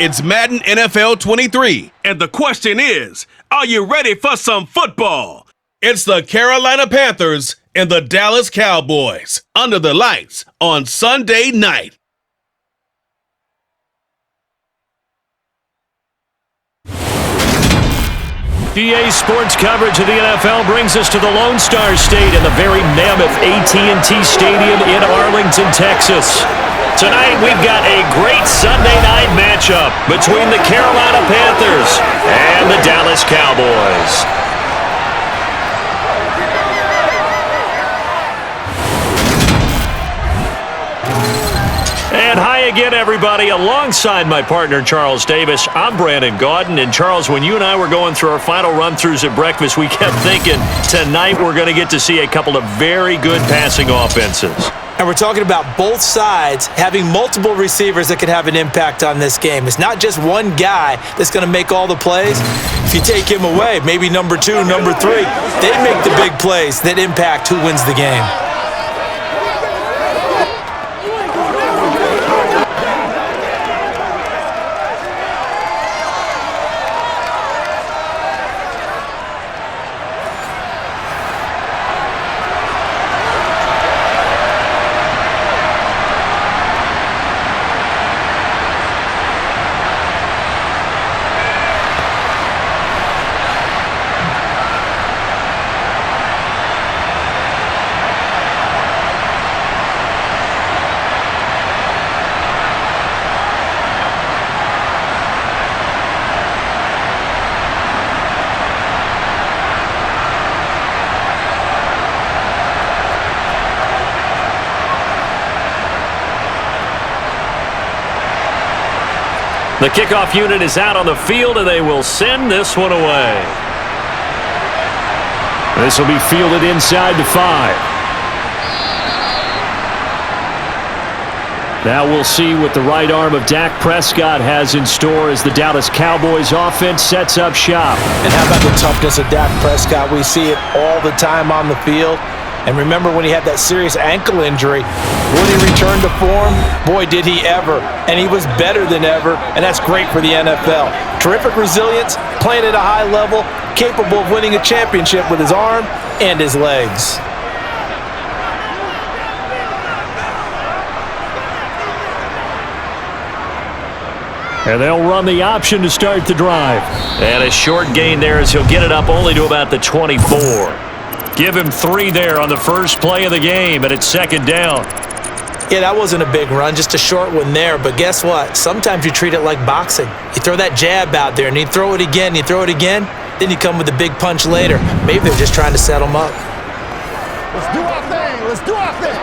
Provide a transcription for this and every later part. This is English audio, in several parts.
It's Madden NFL 23. And the question is, are you ready for some football? It's the Carolina Panthers and the Dallas Cowboys under the lights on Sunday night. EA Sports coverage of the NFL brings us to the Lone Star State in the very mammoth AT&T Stadium in Arlington, Texas. Tonight, we've got a great Sunday night matchup between the Carolina Panthers and the Dallas Cowboys. And hi again, everybody. Alongside my partner, Charles Davis, I'm Brandon Gaudin. And Charles, when you and I were going through our final run-throughs at breakfast, we kept thinking tonight we're going to get to see a couple of very good passing offenses. And we're talking about both sides having multiple receivers that can have an impact on this game. It's not just one guy that's going to make all the plays. If you take him away, maybe number 2, number 3, they make the big plays that impact who wins the game. The kickoff unit is out on the field, and they will send this one away. This will be fielded inside the 5. Now we'll see what the right arm of Dak Prescott has in store as the Dallas Cowboys offense sets up shop. And how about the toughness of Dak Prescott? We see it all the time on the field. And remember when he had that serious ankle injury, would he return to form? Boy, did he ever. And he was better than ever, and that's great for the NFL. Terrific resilience, playing at a high level, capable of winning a championship with his arm and his legs. And they'll run the option to start the drive. And a short gain there as he'll get it up only to about the 24. Give him 3 there on the first play of the game, and it's second down. Yeah, that wasn't a big run, just a short one there. But guess what? Sometimes you treat it like boxing. You throw that jab out there, and you throw it again, you throw it again, then you come with a big punch later. Maybe they're just trying to set him up. Let's do our thing. Let's do our thing.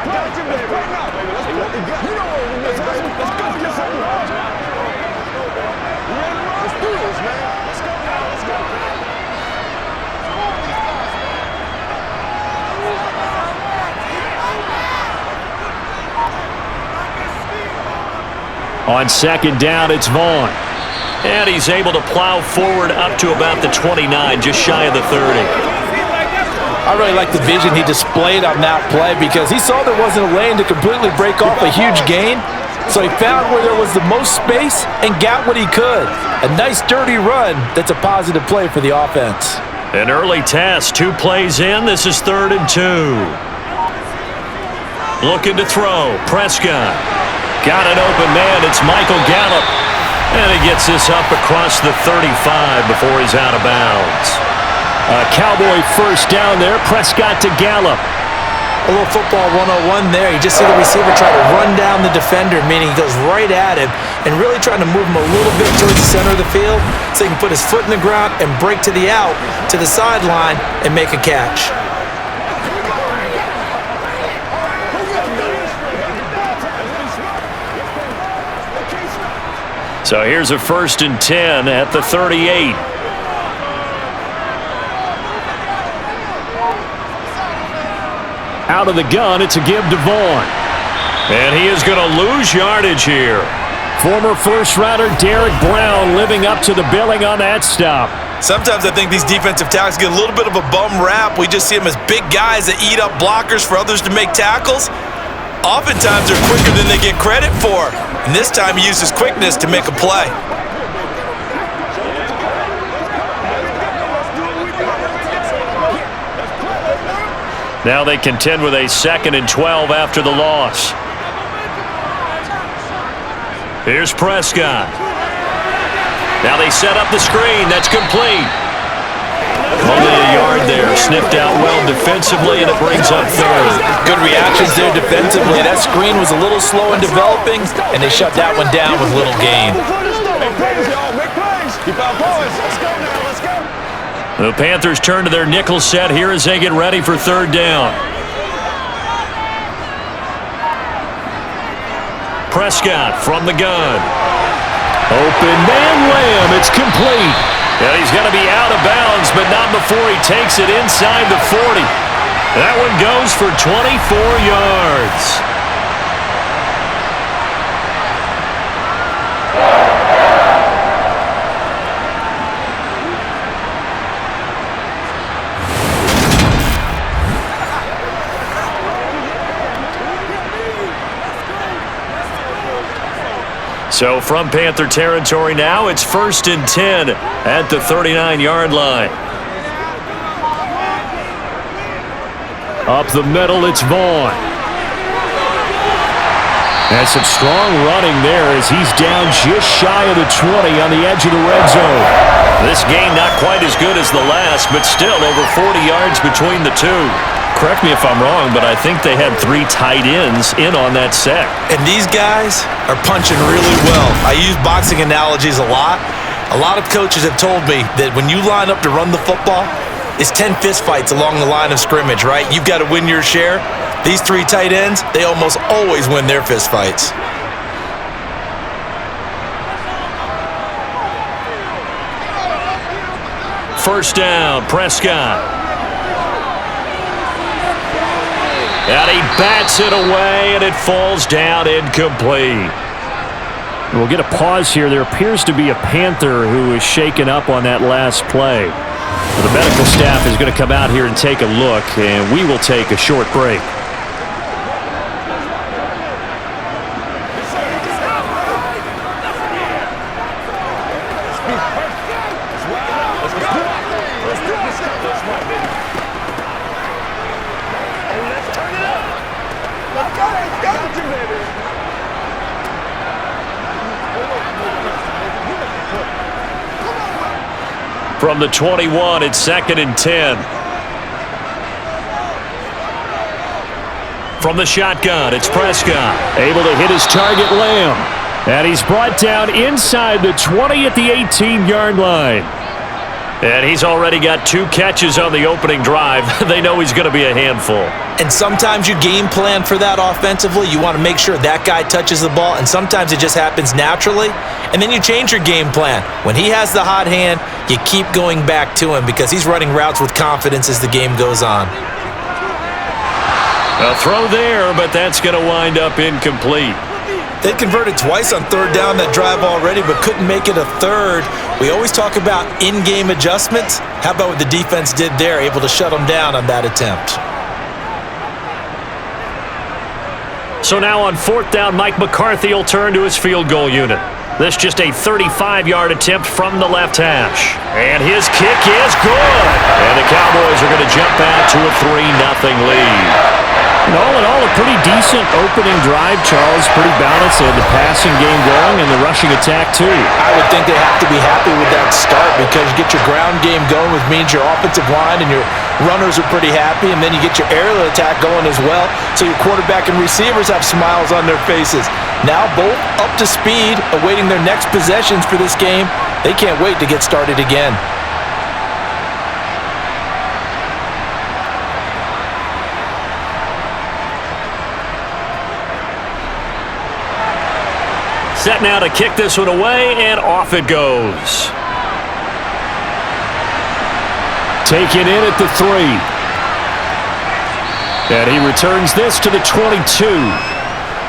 On second down, it's Vaughn. And he's able to plow forward up to about the 29, just shy of the 30. I really like the vision he displayed on that play because he saw there wasn't a lane to completely break off a huge gain. So he found where there was the most space and got what he could. A nice, dirty run that's a positive play for the offense. An early test, 2 plays in. This is 3rd and 2. Looking to throw. Prescott. Got an open man. It's Michael Gallup. And he gets this up across the 35 before he's out of bounds. A Cowboy first down there. Prescott to Gallup. A little football 101 there. You just see the receiver try to run down the defender, meaning he goes right at him and really trying to move him a little bit towards the center of the field so he can put his foot in the ground and break to the out, to the sideline, and make a catch. So here's a 1st and 10 at the 38. Out of the gun, it's a give to Vaughn. And he is going to lose yardage here. Former first-rounder Derek Brown living up to the billing on that stop. Sometimes I think these defensive tackles get a little bit of a bum rap. We just see them as big guys that eat up blockers for others to make tackles. Oftentimes they're quicker than they get credit for. And this time he used his quickness to make a play. Now they contend with a 2nd and 12 after the loss. Here's Prescott. Now they set up the screen. That's complete. Only a yard there. Sniffed out well defensively, and it brings up 3rd. Good reactions there defensively. That screen was a little slow in developing, and they shut that one down with little gain. The Panthers turn to their nickel set here as they get ready for 3rd down. Prescott from the gun. Open man Lamb. It's complete. And he's going to be out of bounds, but not before he takes it inside the 40. That one goes for 24 yards. So from Panther territory now, it's 1st and 10 at the 39-yard line. Up the middle, it's Vaughn. And some strong running there as he's down just shy of the 20 on the edge of the red zone. This game not quite as good as the last, but still over 40 yards between the two. Correct me if I'm wrong, but I think they had 3 tight ends in on that set. And these guys are punching really well. I use boxing analogies a lot. A lot of coaches have told me that when you line up to run the football, it's 10 fistfights along the line of scrimmage, right? You've got to win your share. These 3 tight ends, they almost always win their fistfights. First down, Prescott. And he bats it away, and it falls down incomplete. We'll get a pause here. There appears to be a Panther who is shaken up on that last play. The medical staff is going to come out here and take a look, and we will take a short break. From the 21, it's 2nd and 10. From the shotgun, it's Prescott. Able to hit his target, Lamb. And he's brought down inside the 20 at the 18-yard line. And he's already got 2 catches on the opening drive. They know he's going to be a handful. And sometimes you game plan for that offensively. You want to make sure that guy touches the ball, and sometimes it just happens naturally. And then you change your game plan. When he has the hot hand, you keep going back to him because he's running routes with confidence as the game goes on. A throw there, but that's going to wind up incomplete. They converted twice on 3rd down that drive already, but couldn't make it a 3rd. We always talk about in-game adjustments. How about what the defense did there, able to shut them down on that attempt? So now on 4th down, Mike McCarthy will turn to his field goal unit. This just a 35-yard attempt from the left hash. And his kick is good. And the Cowboys are going to jump out to a 3-0 lead. And all in all, a pretty decent opening drive, Charles. Pretty balanced. They had the passing game going and the rushing attack, too. I would think they have to be happy with that start because you get your ground game going, which means your offensive line and your runners are pretty happy, and then you get your aerial attack going as well, so your quarterback and receivers have smiles on their faces. Now both up to speed, awaiting their next possessions for this game. They can't wait to get started again. Set now to kick this one away, and off it goes. Taken in at the 3. And he returns this to the 22.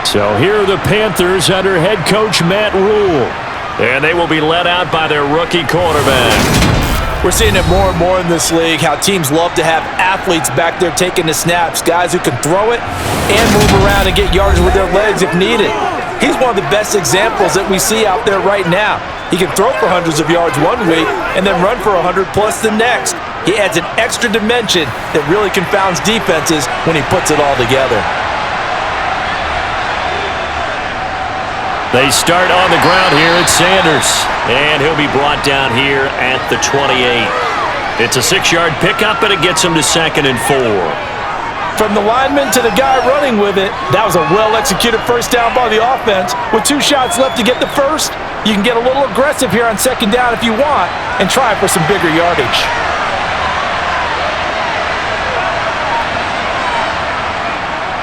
So here are the Panthers under head coach Matt Rule. And they will be led out by their rookie quarterback. We're seeing it more and more in this league, how teams love to have athletes back there taking the snaps, guys who can throw it and move around and get yards with their legs if needed. He's one of the best examples that we see out there right now. He can throw for hundreds of yards one week and then run for 100+ the next. He adds an extra dimension that really confounds defenses when he puts it all together. They start on the ground here at Sanders, and he'll be brought down here at the 28. It's a 6-yard pickup, and it gets him to 2nd and 4. From the lineman to the guy running with it, that was a well-executed first down by the offense. With 2 shots left to get the first, you can get a little aggressive here on 2nd down if you want and try for some bigger yardage.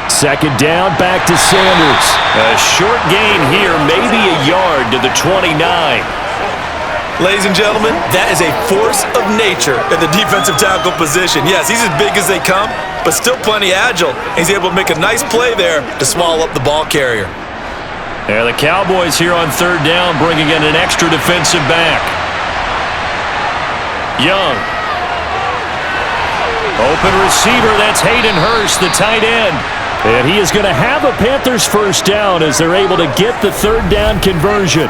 Second down, back to Sanders. A short gain here, maybe a yard to the 29. Ladies and gentlemen, that is a force of nature in the defensive tackle position. Yes, he's as big as they come, but still plenty agile. He's able to make a nice play there to swallow up the ball carrier. And the Cowboys here on 3rd down, bringing in an extra defensive back. Young. Open receiver, that's Hayden Hurst, the tight end. And he is going to have a Panthers first down as they're able to get the 3rd down conversion.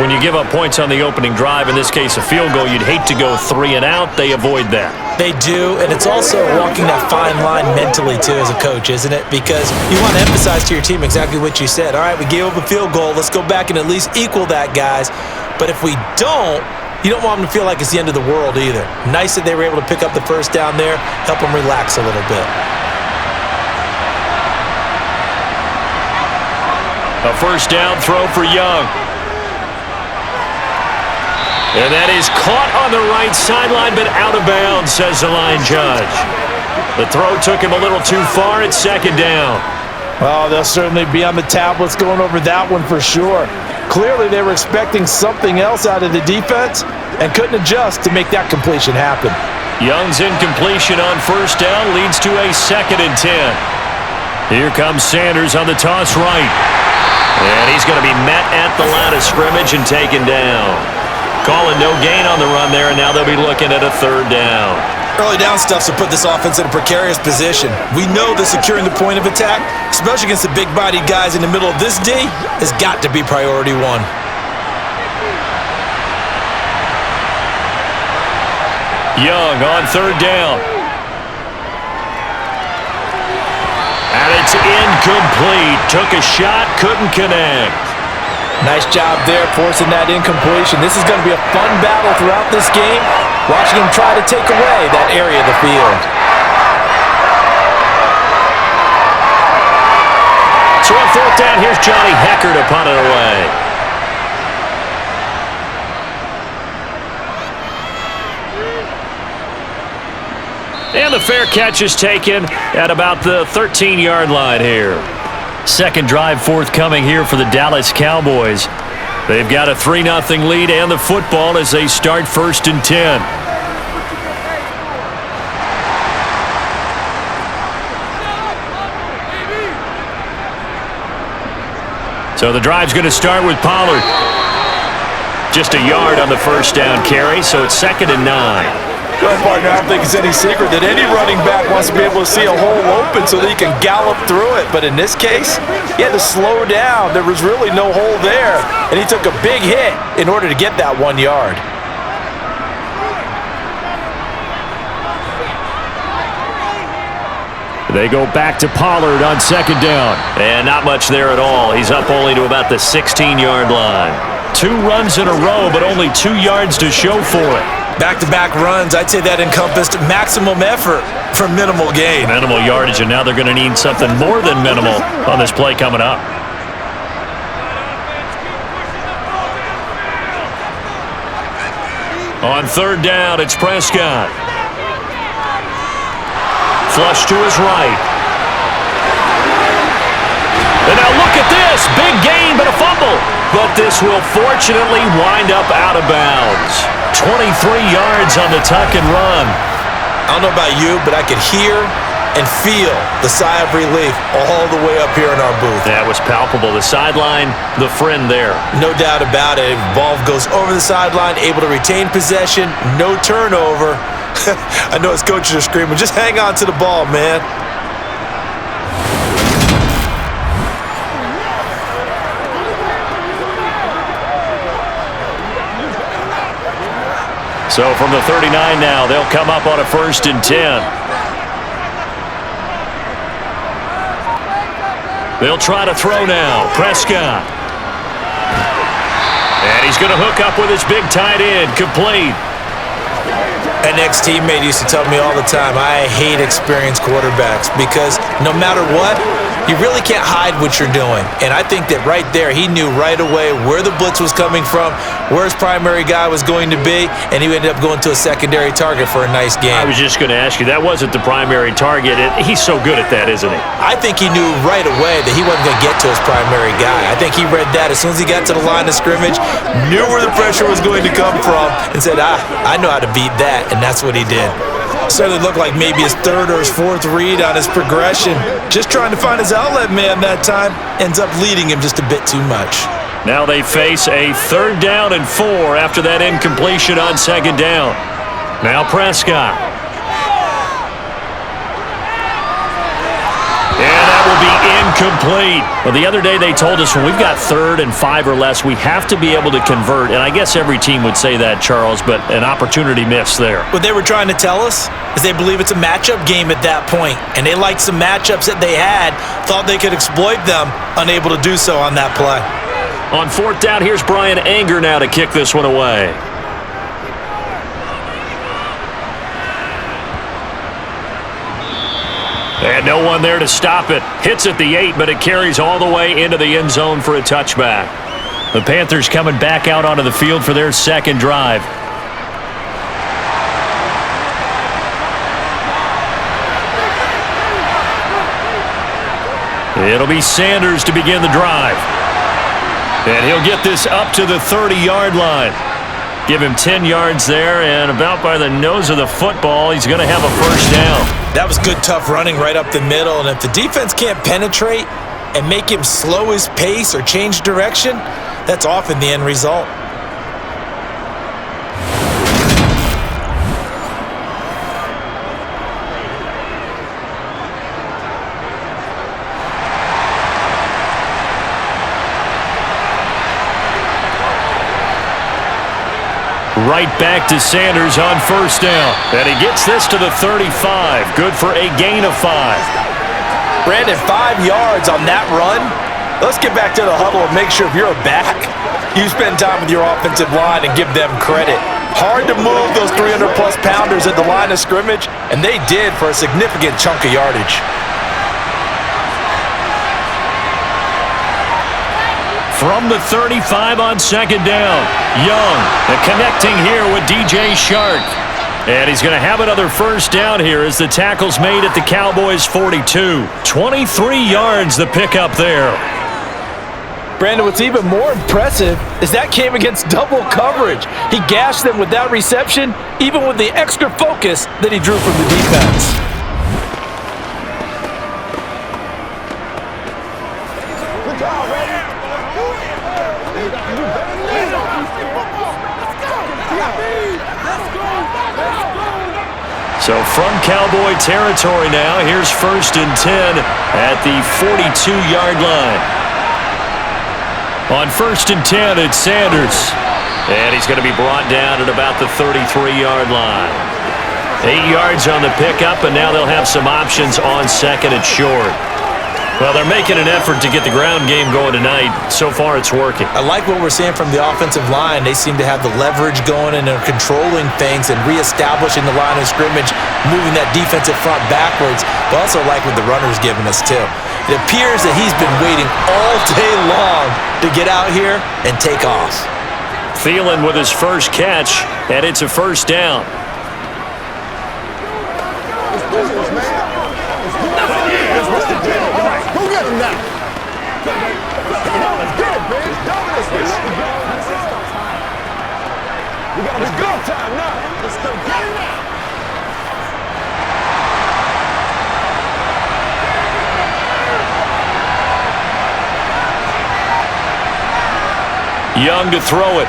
When you give up points on the opening drive, in this case a field goal, you'd hate to go 3 and out. They avoid that. They do, and it's also walking that fine line mentally, too, as a coach, isn't it? Because you want to emphasize to your team exactly what you said. All right, we gave up a field goal. Let's go back and at least equal that, guys. But if we don't, you don't want them to feel like it's the end of the world either. Nice that they were able to pick up the first down there, help them relax a little bit. A first down throw for Young. And that is caught on the right sideline, but out of bounds, says the line judge. The throw took him a little too far at 2nd down. Oh, they'll certainly be on the tablets going over that one for sure. Clearly, they were expecting something else out of the defense and couldn't adjust to make that completion happen. Young's incompletion on first down leads to a 2nd and 10. Here comes Sanders on the toss right. And he's going to be met at the line of scrimmage and taken down. Calling no gain on the run there, and now they'll be looking at a 3rd down. Early down stuff's to put this offense in a precarious position. We know that securing the point of attack, especially against the big-bodied guys in the middle of this D, has got to be priority 1. Young on 3rd down. And it's incomplete. Took a shot, couldn't connect. Nice job there forcing that incompletion. This is going to be a fun battle throughout this game, watching him try to take away that area of the field. So on 4th down, here's Johnny Hecker to punt it away. And the fair catch is taken at about the 13-yard line here. Second drive forthcoming here for the Dallas Cowboys. They've got a 3-0 lead and the football as they start 1st and 10. So the drive's going to start with Pollard. Just a yard on the first down carry, so it's 2nd and 9. Well, partner, I don't think it's any secret that any running back wants to be able to see a hole open so that he can gallop through it. But in this case, he had to slow down. There was really no hole there, and he took a big hit in order to get that 1 yard. They go back to Pollard on 2nd down. And not much there at all. He's up only to about the 16-yard line. 2 runs in a row, but only 2 yards to show for it. Back-to-back runs, I'd say that encompassed maximum effort for minimal gain. Minimal yardage, and now they're going to need something more than minimal on this play coming up. On 3rd down, it's Prescott. Flush to his right. And now look at this. Big gain, but a fumble. But this will fortunately wind up out of bounds. 23 yards on the tuck and run. I don't know about you, but I could hear and feel the sigh of relief all the way up here in our booth. That was palpable. The sideline, the friend there. No doubt about it. Ball goes over the sideline, able to retain possession, no turnover. I know his coaches are screaming, just hang on to the ball, man. So from the 39 now, they'll come up on a 1st and 10. They'll try to throw now. Prescott. And he's going to hook up with his big tight end. Complete. An ex-teammate used to tell me all the time, I hate experienced quarterbacks because no matter what, you really can't hide what you're doing. And I think that right there, he knew right away where the blitz was coming from, where his primary guy was going to be, and he ended up going to a secondary target for a nice game. I was just going to ask you, that wasn't the primary target. He's so good at that, isn't he? I think he knew right away that he wasn't going to get to his primary guy. I think he read that as soon as he got to the line of scrimmage, knew where the pressure was going to come from, and said, I know how to beat that, and that's what he did. Certainly looked like maybe his 3rd or his 4th read on his progression. Just trying to find his outlet man that time. Ends up leading him just a bit too much. Now they face a 3rd down and 4 after that incompletion on 2nd down. Now Prescott. And that will be incomplete. Well, the other day they told us when we've got 3rd and 5 or less, we have to be able to convert. And I guess every team would say that, Charles, but an opportunity missed there. What they were trying to tell us is they believe it's a matchup game at that point. And they liked some matchups that they had, thought they could exploit them, unable to do so on that play. On 4th down, here's Brian Anger now to kick this one away. And no one there to stop it. Hits at the 8, but it carries all the way into the end zone for a touchback. The Panthers coming back out onto the field for their 2nd drive. It'll be Sanders to begin the drive. And he'll get this up to the 30-yard line. Give him 10 yards there, and about by the nose of the football, he's going to have a 1st down. That was good, tough running right up the middle, and if the defense can't penetrate and make him slow his pace or change direction, that's often the end result. Right back to Sanders on 1st down. And he gets this to the 35. Good for a gain of 5. Brandon, 5 yards on that run. Let's get back to the huddle and make sure if you're a back, you spend time with your offensive line and give them credit. Hard to move those 300-plus pounders at the line of scrimmage, and they did for a significant chunk of yardage. From the 35 on 2nd down, Young, and connecting here with DJ Shark. And he's going to have another 1st down here as the tackle's made at the Cowboys' 42. 23 yards the pickup there. Brandon, what's even more impressive is that came against double coverage. He gashed them with that reception, even with the extra focus that he drew from the defense. So from Cowboy territory now, here's 1st and 10 at the 42-yard line. On 1st and 10, it's Sanders. And he's going to be brought down at about the 33-yard line. 8 yards on the pickup, and now they'll have some options on 2nd and short. Well, they're making an effort to get the ground game going tonight. So far, it's working. I like what we're seeing from the offensive line. They seem to have the leverage going, and they're controlling things and reestablishing the line of scrimmage, moving that defensive front backwards, but also like what the runner's giving us, too. It appears that he's been waiting all day long to get out here and take off. Thielen with his first catch, and it's a 1st down. Young to throw it.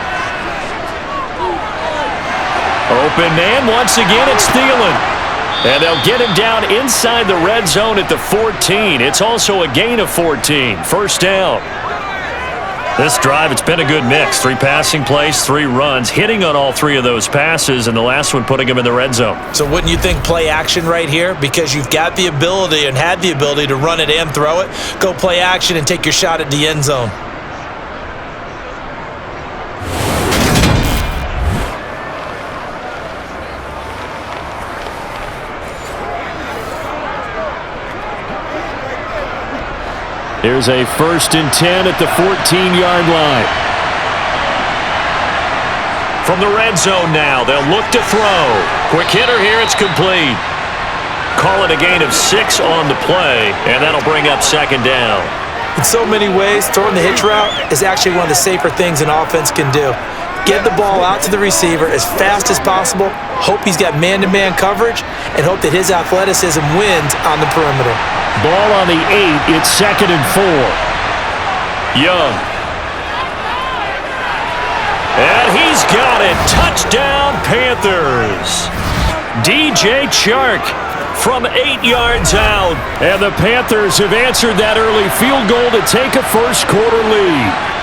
Open man, once again it's Thielen. And they'll get him down inside the red zone at the 14. It's also a gain of 14. 1st down. This drive, it's been a good mix. 3 passing plays, 3 runs, hitting on all 3 of those passes, and the last one putting him in the red zone. So wouldn't you think play action right here? Because you've got the ability and had the ability to run it and throw it. Go play action and take your shot at the end zone. Here's a 1st and 10 at the 14-yard line. From the red zone now, they'll look to throw. Quick hitter here, it's complete. Call it a gain of 6 on the play, and that'll bring up 2nd down. In so many ways, throwing the hitch route is actually one of the safer things an offense can do. Get the ball out to the receiver as fast as possible, hope he's got man-to-man coverage, and hope that his athleticism wins on the perimeter. Ball on the 8, it's 2nd and 4. Young. And he's got it. Touchdown, Panthers. DJ Chark from 8 yards out. And the Panthers have answered that early field goal to take a first-quarter lead.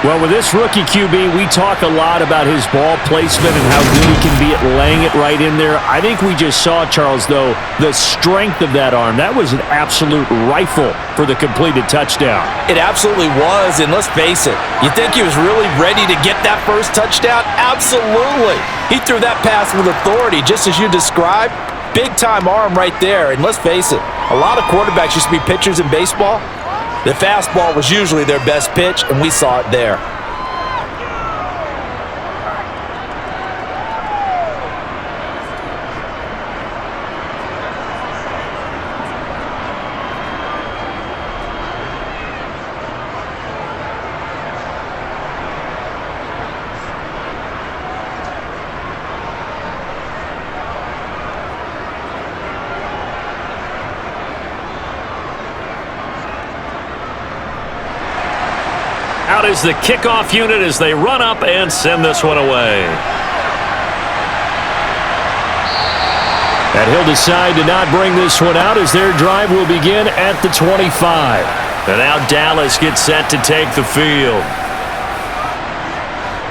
Well, with this rookie QB, we talk a lot about his ball placement and how good he can be at laying it right in there. I think we just saw, Charles, though, the strength of that arm. That was an absolute rifle for the completed touchdown. It absolutely was, and let's face it, you think he was really ready to get that first touchdown? Absolutely. He threw that pass with authority, just as you described. Big-time arm right there, and let's face it, a lot of quarterbacks used to be pitchers in baseball. The fastball was usually their best pitch, and we saw it there. Out is the kickoff unit as they run up and send this one away. And he'll decide to not bring this one out as their drive will begin at the 25. And now Dallas gets set to take the field.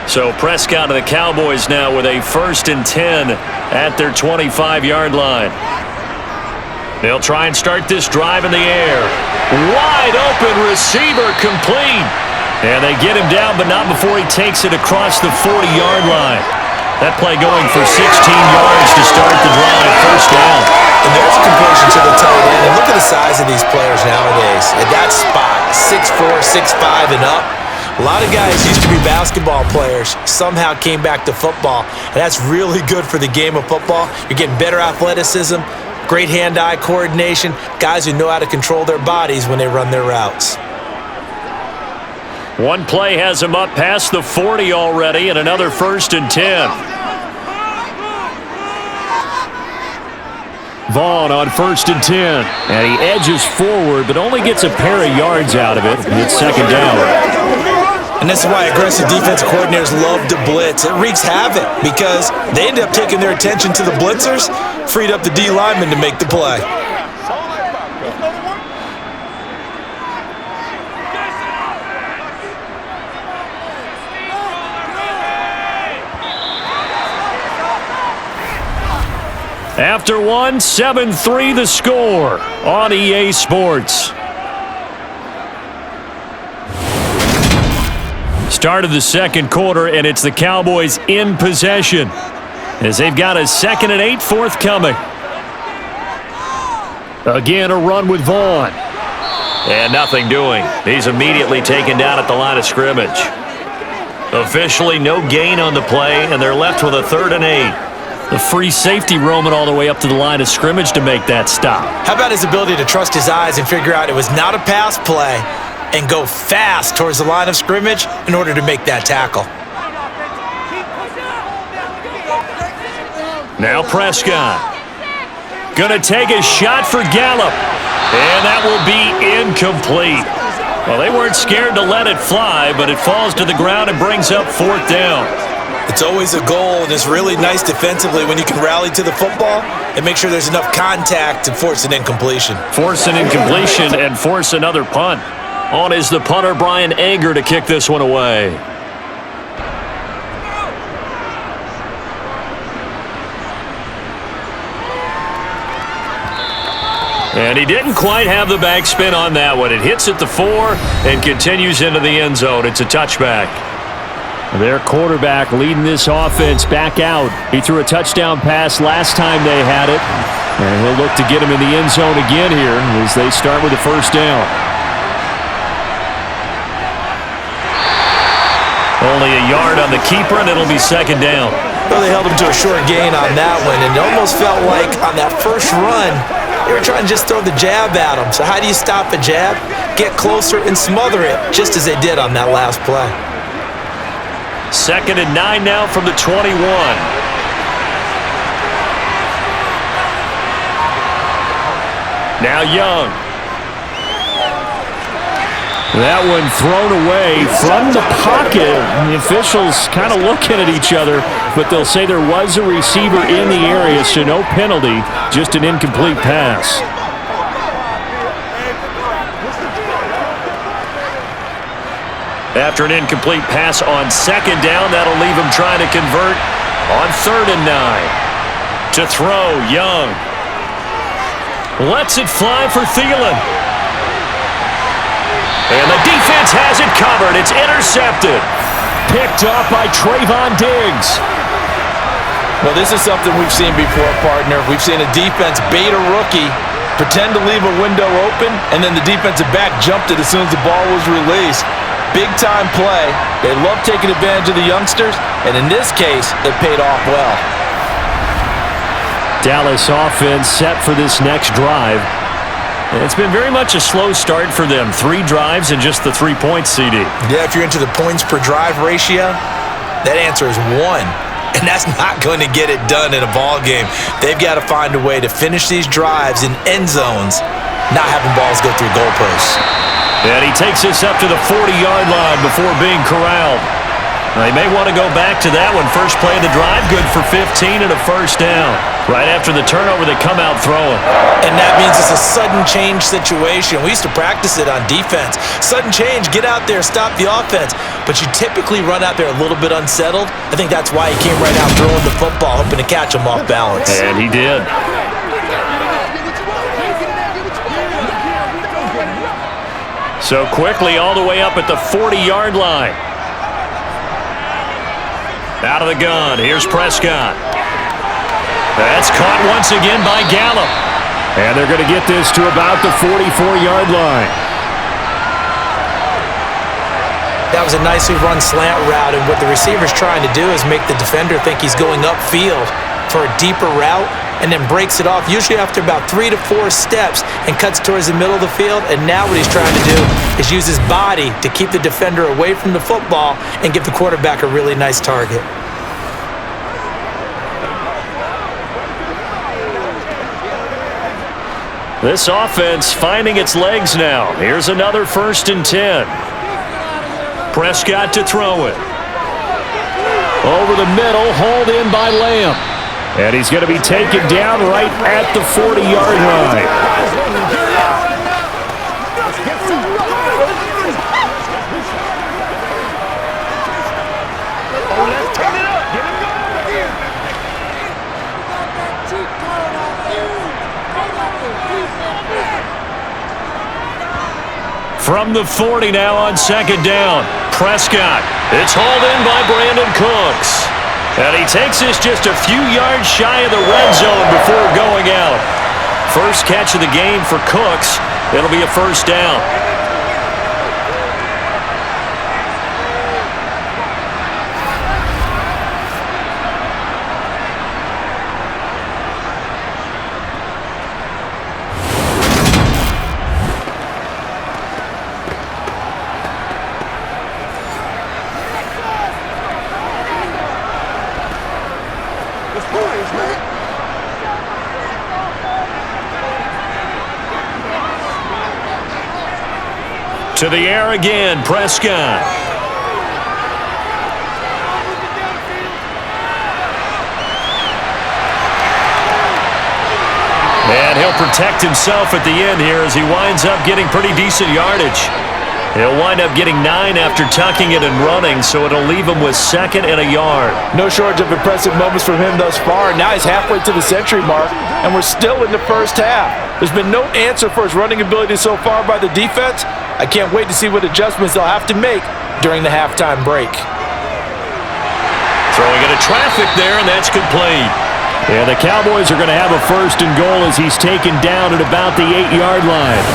So Prescott of the Cowboys now with a 1st and 10 at their 25-yard line. They'll try and start this drive in the air. Wide open receiver complete. And they get him down, but not before he takes it across the 40-yard line. That play going for 16 yards to start the drive. 1st down. And there's a completion to the tight end. And look at the size of these players nowadays. At that spot, 6'4", 6'5", and up. A lot of guys used to be basketball players, somehow came back to football. And that's really good for the game of football. You're getting better athleticism, great hand-eye coordination, guys who know how to control their bodies when they run their routes. One play has him up past the 40 already, and another 1st and 10. Vaughn on 1st and 10. And he edges forward, but only gets a pair of yards out of it. It's 2nd down. And this is why aggressive defensive coordinators love to blitz. It wreaks havoc because they end up taking their attention to the blitzers, freed up the D lineman to make the play. After one, 7-3 the score on EA Sports. Start of the 2nd quarter, and it's the Cowboys in possession as they've got a 2nd and 8 forthcoming. Again, a run with Vaughn. And nothing doing. He's immediately taken down at the line of scrimmage. Officially no gain on the play, and they're left with a 3rd and 8. The free safety roaming all the way up to the line of scrimmage to make that stop. How about his ability to trust his eyes and figure out it was not a pass play and go fast towards the line of scrimmage in order to make that tackle. Now Prescott. Gonna take a shot for Gallup. And that will be incomplete. Well, they weren't scared to let it fly, but it falls to the ground and brings up 4th down. It's always a goal, and it's really nice defensively when you can rally to the football and make sure there's enough contact to force an incompletion. Force an incompletion and force another punt. On is the punter, Brian Anger, to kick this one away. And he didn't quite have the backspin on that one. It hits at the 4 and continues into the end zone. It's a touchback. Their quarterback leading this offense back out. He threw a touchdown pass last time they had it. And he'll look to get him in the end zone again here as they start with the first down. Only a yard on the keeper, and it'll be second down. Well, they held him to a short gain on that one, and it almost felt like on that first run, they were trying to just throw the jab at him. So how do you stop a jab? Get closer and smother it, just as they did on that last play. Second and 9 now from the 21. Now Young. That one thrown away from the pocket. The officials kind of looking at each other, but they'll say there was a receiver in the area, so no penalty, just an incomplete pass. After an incomplete pass on second down, that'll leave him trying to convert on 3rd and 9. To throw, Young. Lets it fly for Thielen. And the defense has it covered. It's intercepted. Picked up by Trayvon Diggs. Well, this is something we've seen before, partner. We've seen a defense bait a rookie, pretend to leave a window open, and then the defensive back jumped it as soon as the ball was released. Big-time play. They love taking advantage of the youngsters, and in this case, it paid off well. Dallas offense set for this next drive. It's been very much a slow start for them. 3 drives and just the 3 points, CD. Yeah, if you're into the points per drive ratio, that answer is 1. And that's not going to get it done in a ball game. They've got to find a way to finish these drives in end zones, not having balls go through goalposts. And he takes this up to the 40-yard line before being corralled. They may want to go back to that one. First play of the drive, good for 15 and a first down. Right after the turnover, they come out throwing. And that means it's a sudden change situation. We used to practice it on defense. Sudden change, get out there, stop the offense. But you typically run out there a little bit unsettled. I think that's why he came right out throwing the football, hoping to catch him off balance. And he did. So quickly all the way up at the 40-yard line. Out of the gun, here's Prescott. That's caught once again by Gallup. And they're going to get this to about the 44-yard line. That was a nicely run slant route, and what the receiver's trying to do is make the defender think he's going upfield for a deeper route, and then breaks it off, usually after about 3 to 4 steps, and cuts towards the middle of the field. And now what he's trying to do is use his body to keep the defender away from the football and give the quarterback a really nice target. This offense finding its legs now. Here's another 1st and 10. Prescott to throw it. Over the middle, hauled in by Lamb. And he's going to be taken down right at the 40-yard line. From the 40 now on 2nd down. Prescott. It's hauled in by Brandon Cooks. And he takes this just a few yards shy of the red zone before going out. First catch of the game for Cooks. It'll be a first down. To the air again, Prescott. And he'll protect himself at the end here as he winds up getting pretty decent yardage. He'll wind up getting 9 after tucking it and running, so it'll leave him with 2nd and a yard. No shortage of impressive moments from him thus far. Now he's halfway to the century mark, and we're still in the first half. There's been no answer for his running ability so far by the defense. I can't wait to see what adjustments they'll have to make during the halftime break. Throwing into traffic there, and that's complete. Yeah, the Cowboys are going to have a 1st and goal as he's taken down at about the 8-yard line.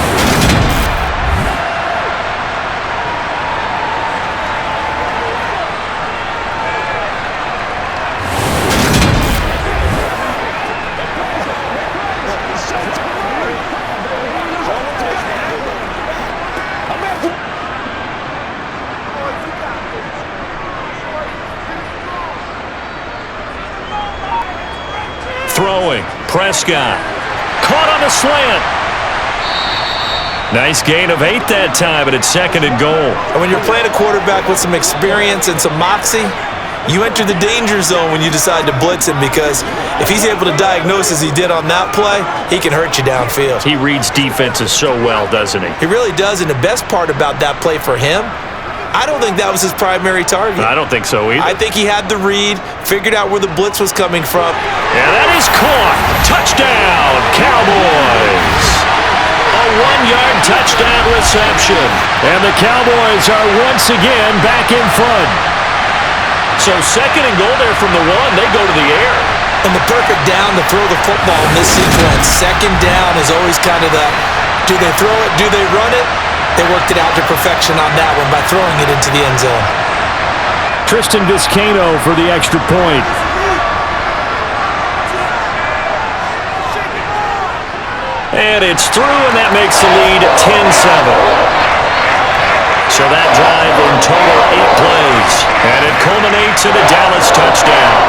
Throwing, Prescott. Caught on the slant. Nice gain of 8 that time, and it's 2nd and goal. And when you're playing a quarterback with some experience and some moxie, you enter the danger zone when you decide to blitz him, because if he's able to diagnose as he did on that play, he can hurt you downfield. He reads defenses so well, doesn't he? He really does, and the best part about that play for him, I don't think that was his primary target. I don't think so either. I think he had the read, figured out where the blitz was coming from. And that is caught. Touchdown, Cowboys. A 1-yard touchdown reception. And the Cowboys are once again back in front. So 2nd and goal there from the 1. They go to the air. And the perfect down to throw the football in this sequence. 2nd down is always kind of the, do they throw it, do they run it? They worked it out to perfection on that one by throwing it into the end zone. Tristan Vizcaino for the extra point. And it's through, and that makes the lead 10-7. So that drive in total 8 plays. And it culminates in a Dallas touchdown.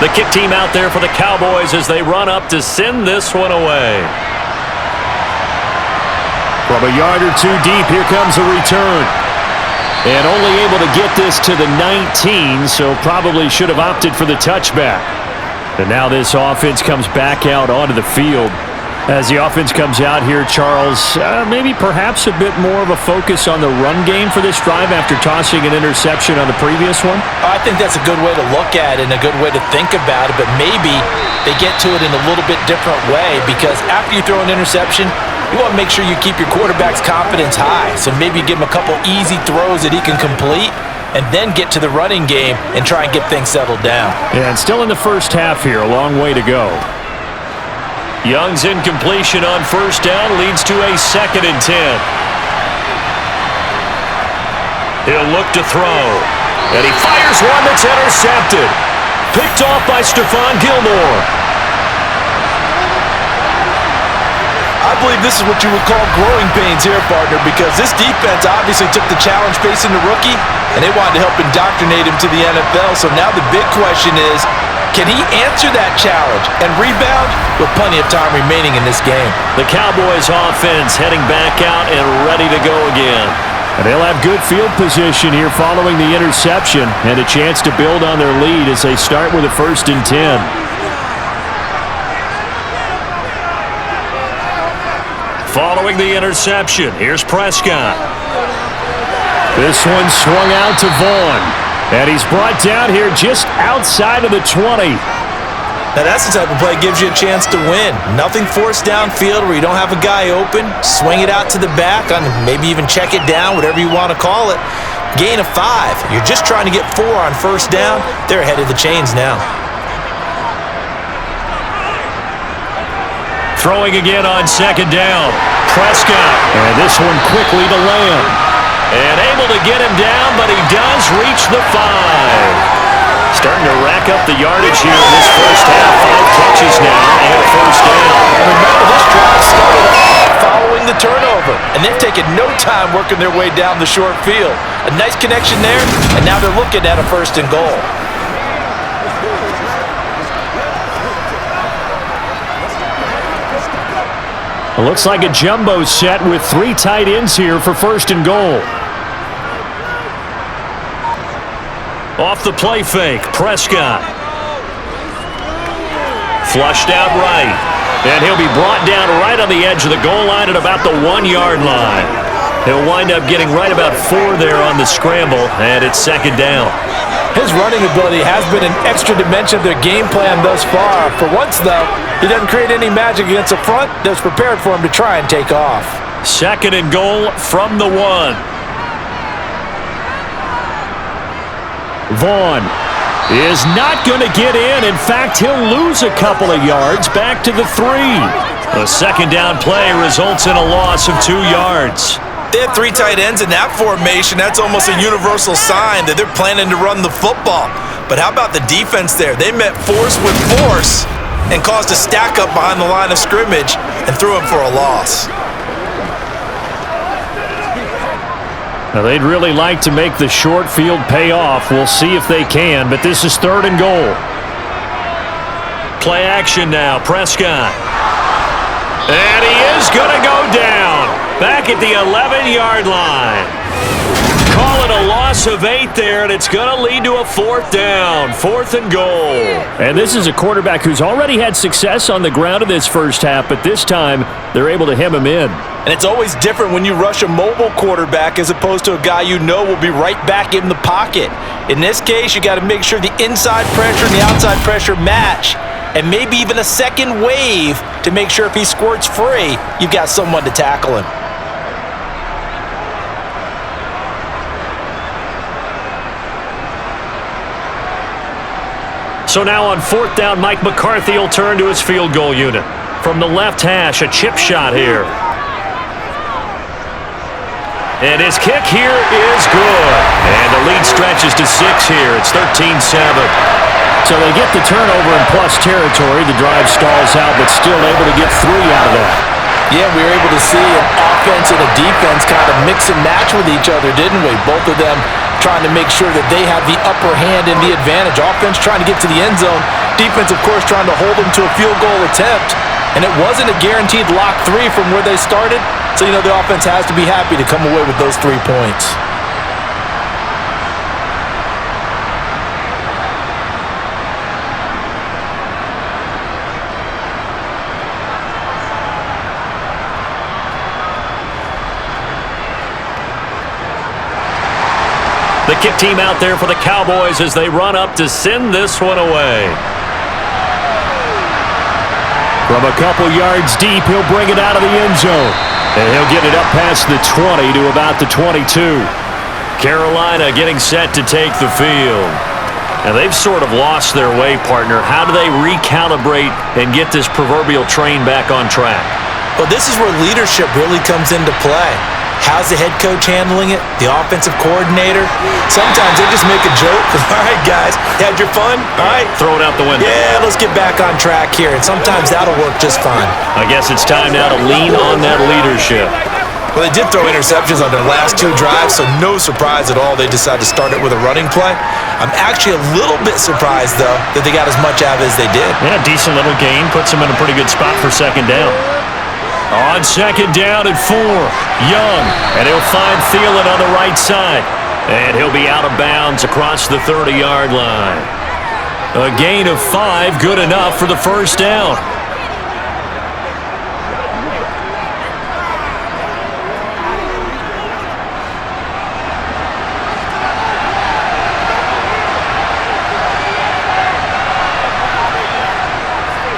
The kick team out there for the Cowboys as they run up to send this one away. From a yard or 2 deep, here comes a return. And only able to get this to the 19, so probably should have opted for the touchback. And now this offense comes back out onto the field. As the offense comes out here, Charles, maybe perhaps a bit more of a focus on the run game for this drive after tossing an interception on the previous one? I think that's a good way to look at it and a good way to think about it, but maybe they get to it in a little bit different way, because after you throw an interception, you want to make sure you keep your quarterback's confidence high. So maybe give him a couple easy throws that he can complete and then get to the running game and try and get things settled down. Yeah, and still in the first half here, a long way to go. Young's incompletion on 1st down leads to a 2nd and 10. He'll look to throw. And he fires one that's intercepted. Picked off by Stephon Gilmore. I believe this is what you would call growing pains here, partner, because this defense obviously took the challenge facing the rookie, and they wanted to help indoctrinate him to the NFL. So now the big question is, can he answer that challenge and rebound with plenty of time remaining in this game? The Cowboys offense heading back out and ready to go again. And they'll have good field position here following the interception and a chance to build on their lead as they start with a 1st and 10. Following the interception, here's Prescott. This one swung out to Vaughn. And he's brought down here just outside of the 20. Now that's the type of play that gives you a chance to win. Nothing forced downfield where you don't have a guy open. Swing it out to the back, maybe even check it down, whatever you want to call it. Gain of 5. You're just trying to get 4 on 1st down. They're ahead of the chains now. Throwing again on 2nd down. Prescott. And this one quickly to Lamb. And able to get him down, but he does reach the 5. Starting to rack up the yardage here in this first half. 5 catches now and a 1st down. And remember, this drive started following the turnover. over. And they've taken no time working their way down the short field. A nice connection there, and now they're looking at a 1st and goal. It looks like a jumbo set with 3 tight ends here for 1st and goal. Off the play fake, Prescott. Flushed out right. And he'll be brought down right on the edge of the goal line at about the 1-yard line. He'll wind up getting right about 4 there on the scramble, and it's 2nd down. His running ability has been an extra dimension of their game plan thus far. For once, though, he doesn't create any magic against the front that's prepared for him to try and take off. 2nd and goal from the 1. Vaughn is not going to get in. In fact, he'll lose a couple of yards back to the 3. A 2nd down play results in a loss of 2 yards. They have 3 tight ends in that formation. That's almost a universal sign that they're planning to run the football. But how about the defense there? They met force with force and caused a stack up behind the line of scrimmage and threw him for a loss. Now, they'd really like to make the short field pay off. We'll see if they can, but this is 3rd and goal. Play action now, Prescott. And he is going to go down. Back at the 11-yard line. Call it a loss of 8 there, and it's going to lead to a 4th down. 4th and goal. And this is a quarterback who's already had success on the ground in this first half, but this time they're able to hem him in. And it's always different when you rush a mobile quarterback as opposed to a guy you know will be right back in the pocket. In this case, you got to make sure the inside pressure and the outside pressure match, and maybe even a second wave to make sure if he squirts free, you've got someone to tackle him. So now on 4th down, Mike McCarthy will turn to his field goal unit. From the left hash, a chip shot here. And his kick here is good. And the lead stretches to 6 here. It's 13-7. So they get the turnover in plus territory. The drive stalls out, but still able to get 3 out of that. Yeah, we were able to see an offense and a defense kind of mix and match with each other, didn't we? Both of them trying to make sure that they have the upper hand and the advantage. Offense trying to get to the end zone. Defense, of course, trying to hold them to a field goal attempt. And it wasn't a guaranteed lock 3 from where they started. So, you know, the offense has to be happy to come away with those 3 points. The kick team out there for the Cowboys as they run up to send this one away. From a couple yards deep, he'll bring it out of the end zone. And he'll get it up past the 20 to about the 22. Carolina getting set to take the field. Now, they've sort of lost their way, partner. How do they recalibrate and get this proverbial train back on track? Well, this is where leadership really comes into play. How's the head coach handling it? The offensive coordinator? Sometimes they just make a joke. All right, guys, you had your fun? All right. Throw it out the window. Yeah, let's get back on track here. And sometimes that'll work just fine. I guess it's time now to lean on that leadership. Well, they did throw interceptions on their last 2 drives, so no surprise at all they decided to start it with a running play. I'm actually a little bit surprised, though, that they got as much out of it as they did. Yeah, decent little gain. Puts them in a pretty good spot for 2nd down. On 2nd down at 4, Young, and he'll find Thielen on the right side. And he'll be out of bounds across the 30-yard line. A gain of 5, good enough for the 1st down.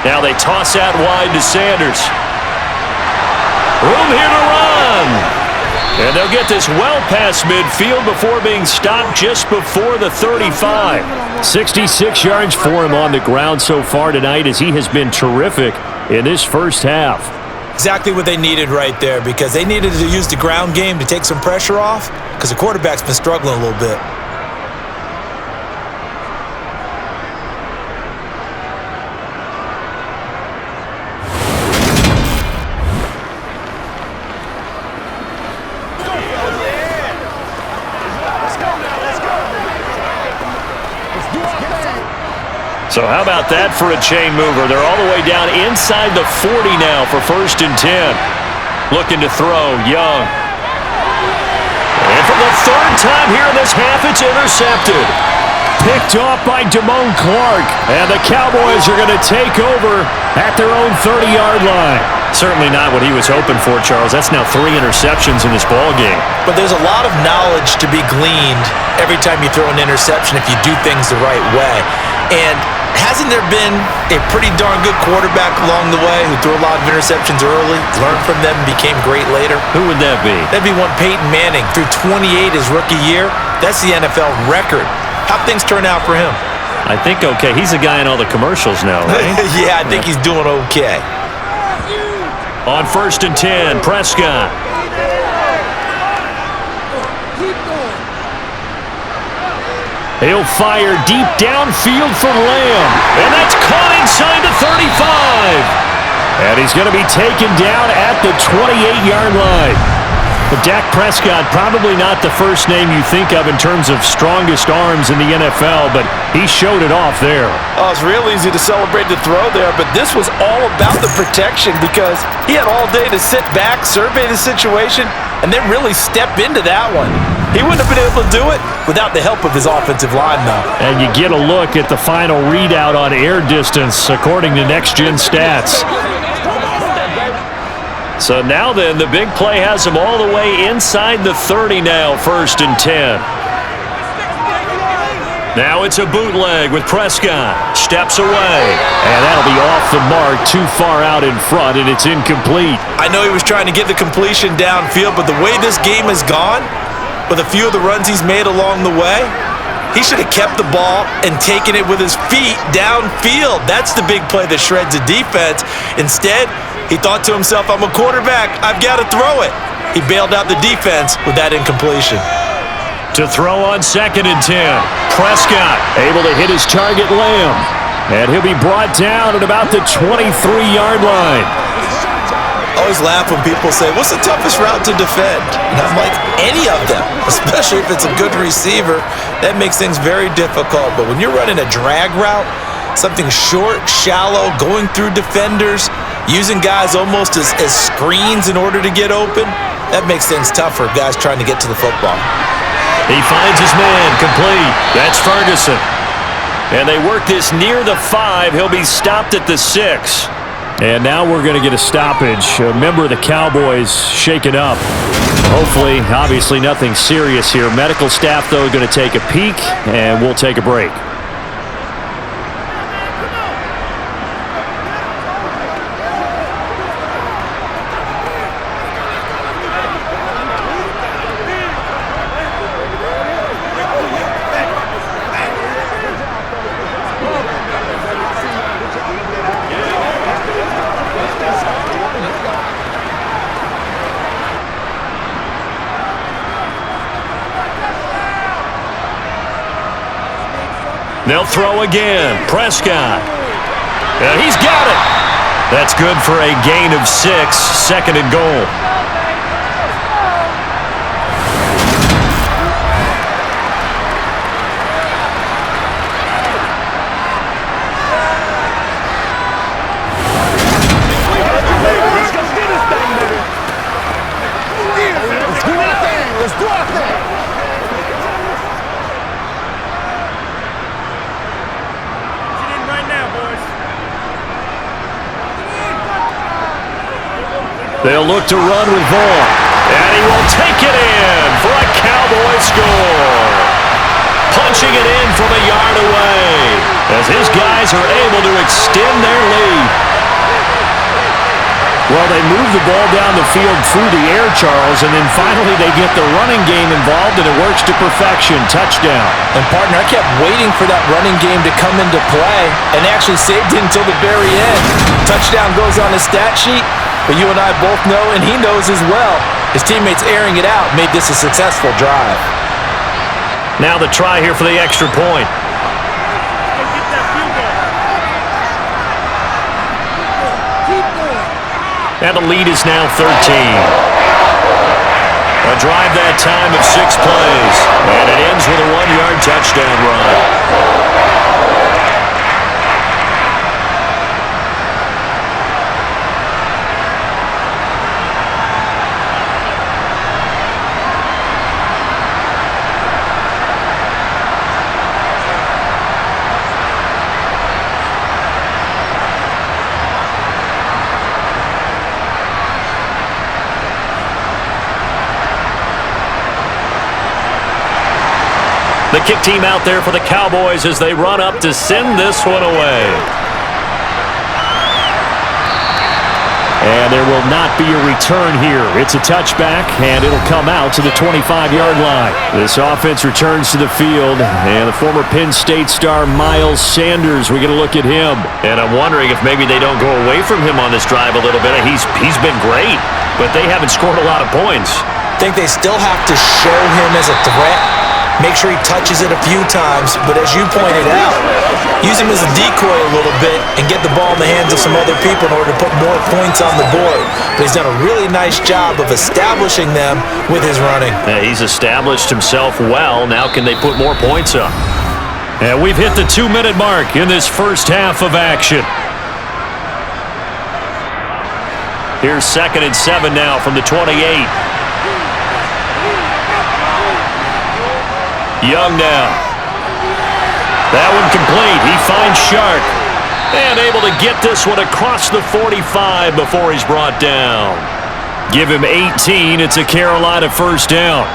Now they toss out wide to Sanders. Room here to run. And they'll get this well past midfield before being stopped just before the 35. 66 yards for him on the ground so far tonight as he has been terrific in this first half. Exactly what they needed right there, because they needed to use the ground game to take some pressure off because the quarterback's been struggling a little bit. So how about that for a chain mover? They're all the way down inside the 40 now for 1st and 10. Looking to throw, Young. And for the 3rd time here in this half, it's intercepted. Picked off by Damone Clark. And the Cowboys are going to take over At their own 30-yard line. Certainly not what he was hoping for, Charles. That's now 3 interceptions in this ball game. But there's a lot of knowledge to be gleaned every time you throw an interception if you do things the right way. And hasn't there been a pretty darn good quarterback along the way who threw a lot of interceptions early, learned from them, and became great later? Who would that be? That'd be one Peyton Manning. Threw 28 his rookie year. That's the NFL record. How'd things turn out for him? I think okay. He's a guy in all the commercials now, right? Yeah, I think he's doing okay. On 1st and 10, Prescott. He'll fire deep downfield for Lamb. And that's caught inside the 35. And he's going to be taken down at the 28-yard line. But Dak Prescott, probably not the first name you think of in terms of strongest arms in the NFL, but he showed it off there. Oh, it's real easy to celebrate the throw there, but this was all about the protection because he had all day to sit back, survey the situation, and then really step into that one. He wouldn't have been able to do it without the help of his offensive line, though. And you get a look at the final readout on air distance, according to Next Gen Stats. So now then, the big play has him all the way inside the 30 now, 1st and 10. Now it's a bootleg with Prescott. Steps away. And that'll be off the mark, too far out in front, and it's incomplete. I know he was trying to get the completion downfield, but the way this game has gone, with a few of the runs he's made along the way, he should have kept the ball and taken it with his feet downfield. That's the big play that shreds a defense. Instead, he thought to himself, I'm a quarterback. I've got to throw it. He bailed out the defense with that incompletion. To throw on 2nd and 10. Prescott able to hit his target, Lamb. And he'll be brought down at about the 23-yard line. I always laugh when people say, what's the toughest route to defend? And I'm like, any of them, especially if it's a good receiver. That makes things very difficult. But when you're running a drag route, something short, shallow, going through defenders, using guys almost as screens in order to get open, that makes things tough for guys trying to get to the football. He finds his man, complete. That's Ferguson. And they work this near the 5. He'll be stopped at the 6. And now we're going to get a stoppage. A member of the Cowboys shaken up. Hopefully, obviously nothing serious here. Medical staff, though, going to take a peek, and we'll take a break. They'll throw again. Prescott. And he's got it. That's good for a gain of 6. 2nd and goal. Let's do our thing. They'll look to run with Vaughn. And he will take it in for a Cowboy score. Punching it in from a yard away as his guys are able to extend their lead. Well, they move the ball down the field through the air, Charles, and then finally they get the running game involved, and it works to perfection. Touchdown. And, partner, I kept waiting for that running game to come into play and actually saved it until the very end. Touchdown goes on his stat sheet, but you and I both know, and he knows as well, his teammates airing it out made this a successful drive. Now the try here for the extra point. And the lead is now 13. A drive that time of 6 plays. And it ends with a 1-yard touchdown run. The kick team out there for the Cowboys as they run up to send this one away. And there will not be a return here. It's a touchback, and it'll come out to the 25-yard line. This offense returns to the field, and the former Penn State star Miles Sanders, we get a look at him. And I'm wondering if maybe they don't go away from him on this drive a little bit. He's been great, but they haven't scored a lot of points. I think they still have to show him as a threat. Make sure he touches it a few times, but as you pointed out, use him as a decoy a little bit and get the ball in the hands of some other people in order to put more points on the board. But he's done a really nice job of establishing them with his running. Yeah, he's established himself well. Now can they put more points up? And we've hit the 2-minute mark in this first half of action. Here's 2nd and 7 now from the 28. Young now. That one complete. He finds Shark. And able to get this one across the 45 before he's brought down. Give him 18. It's a Carolina first down.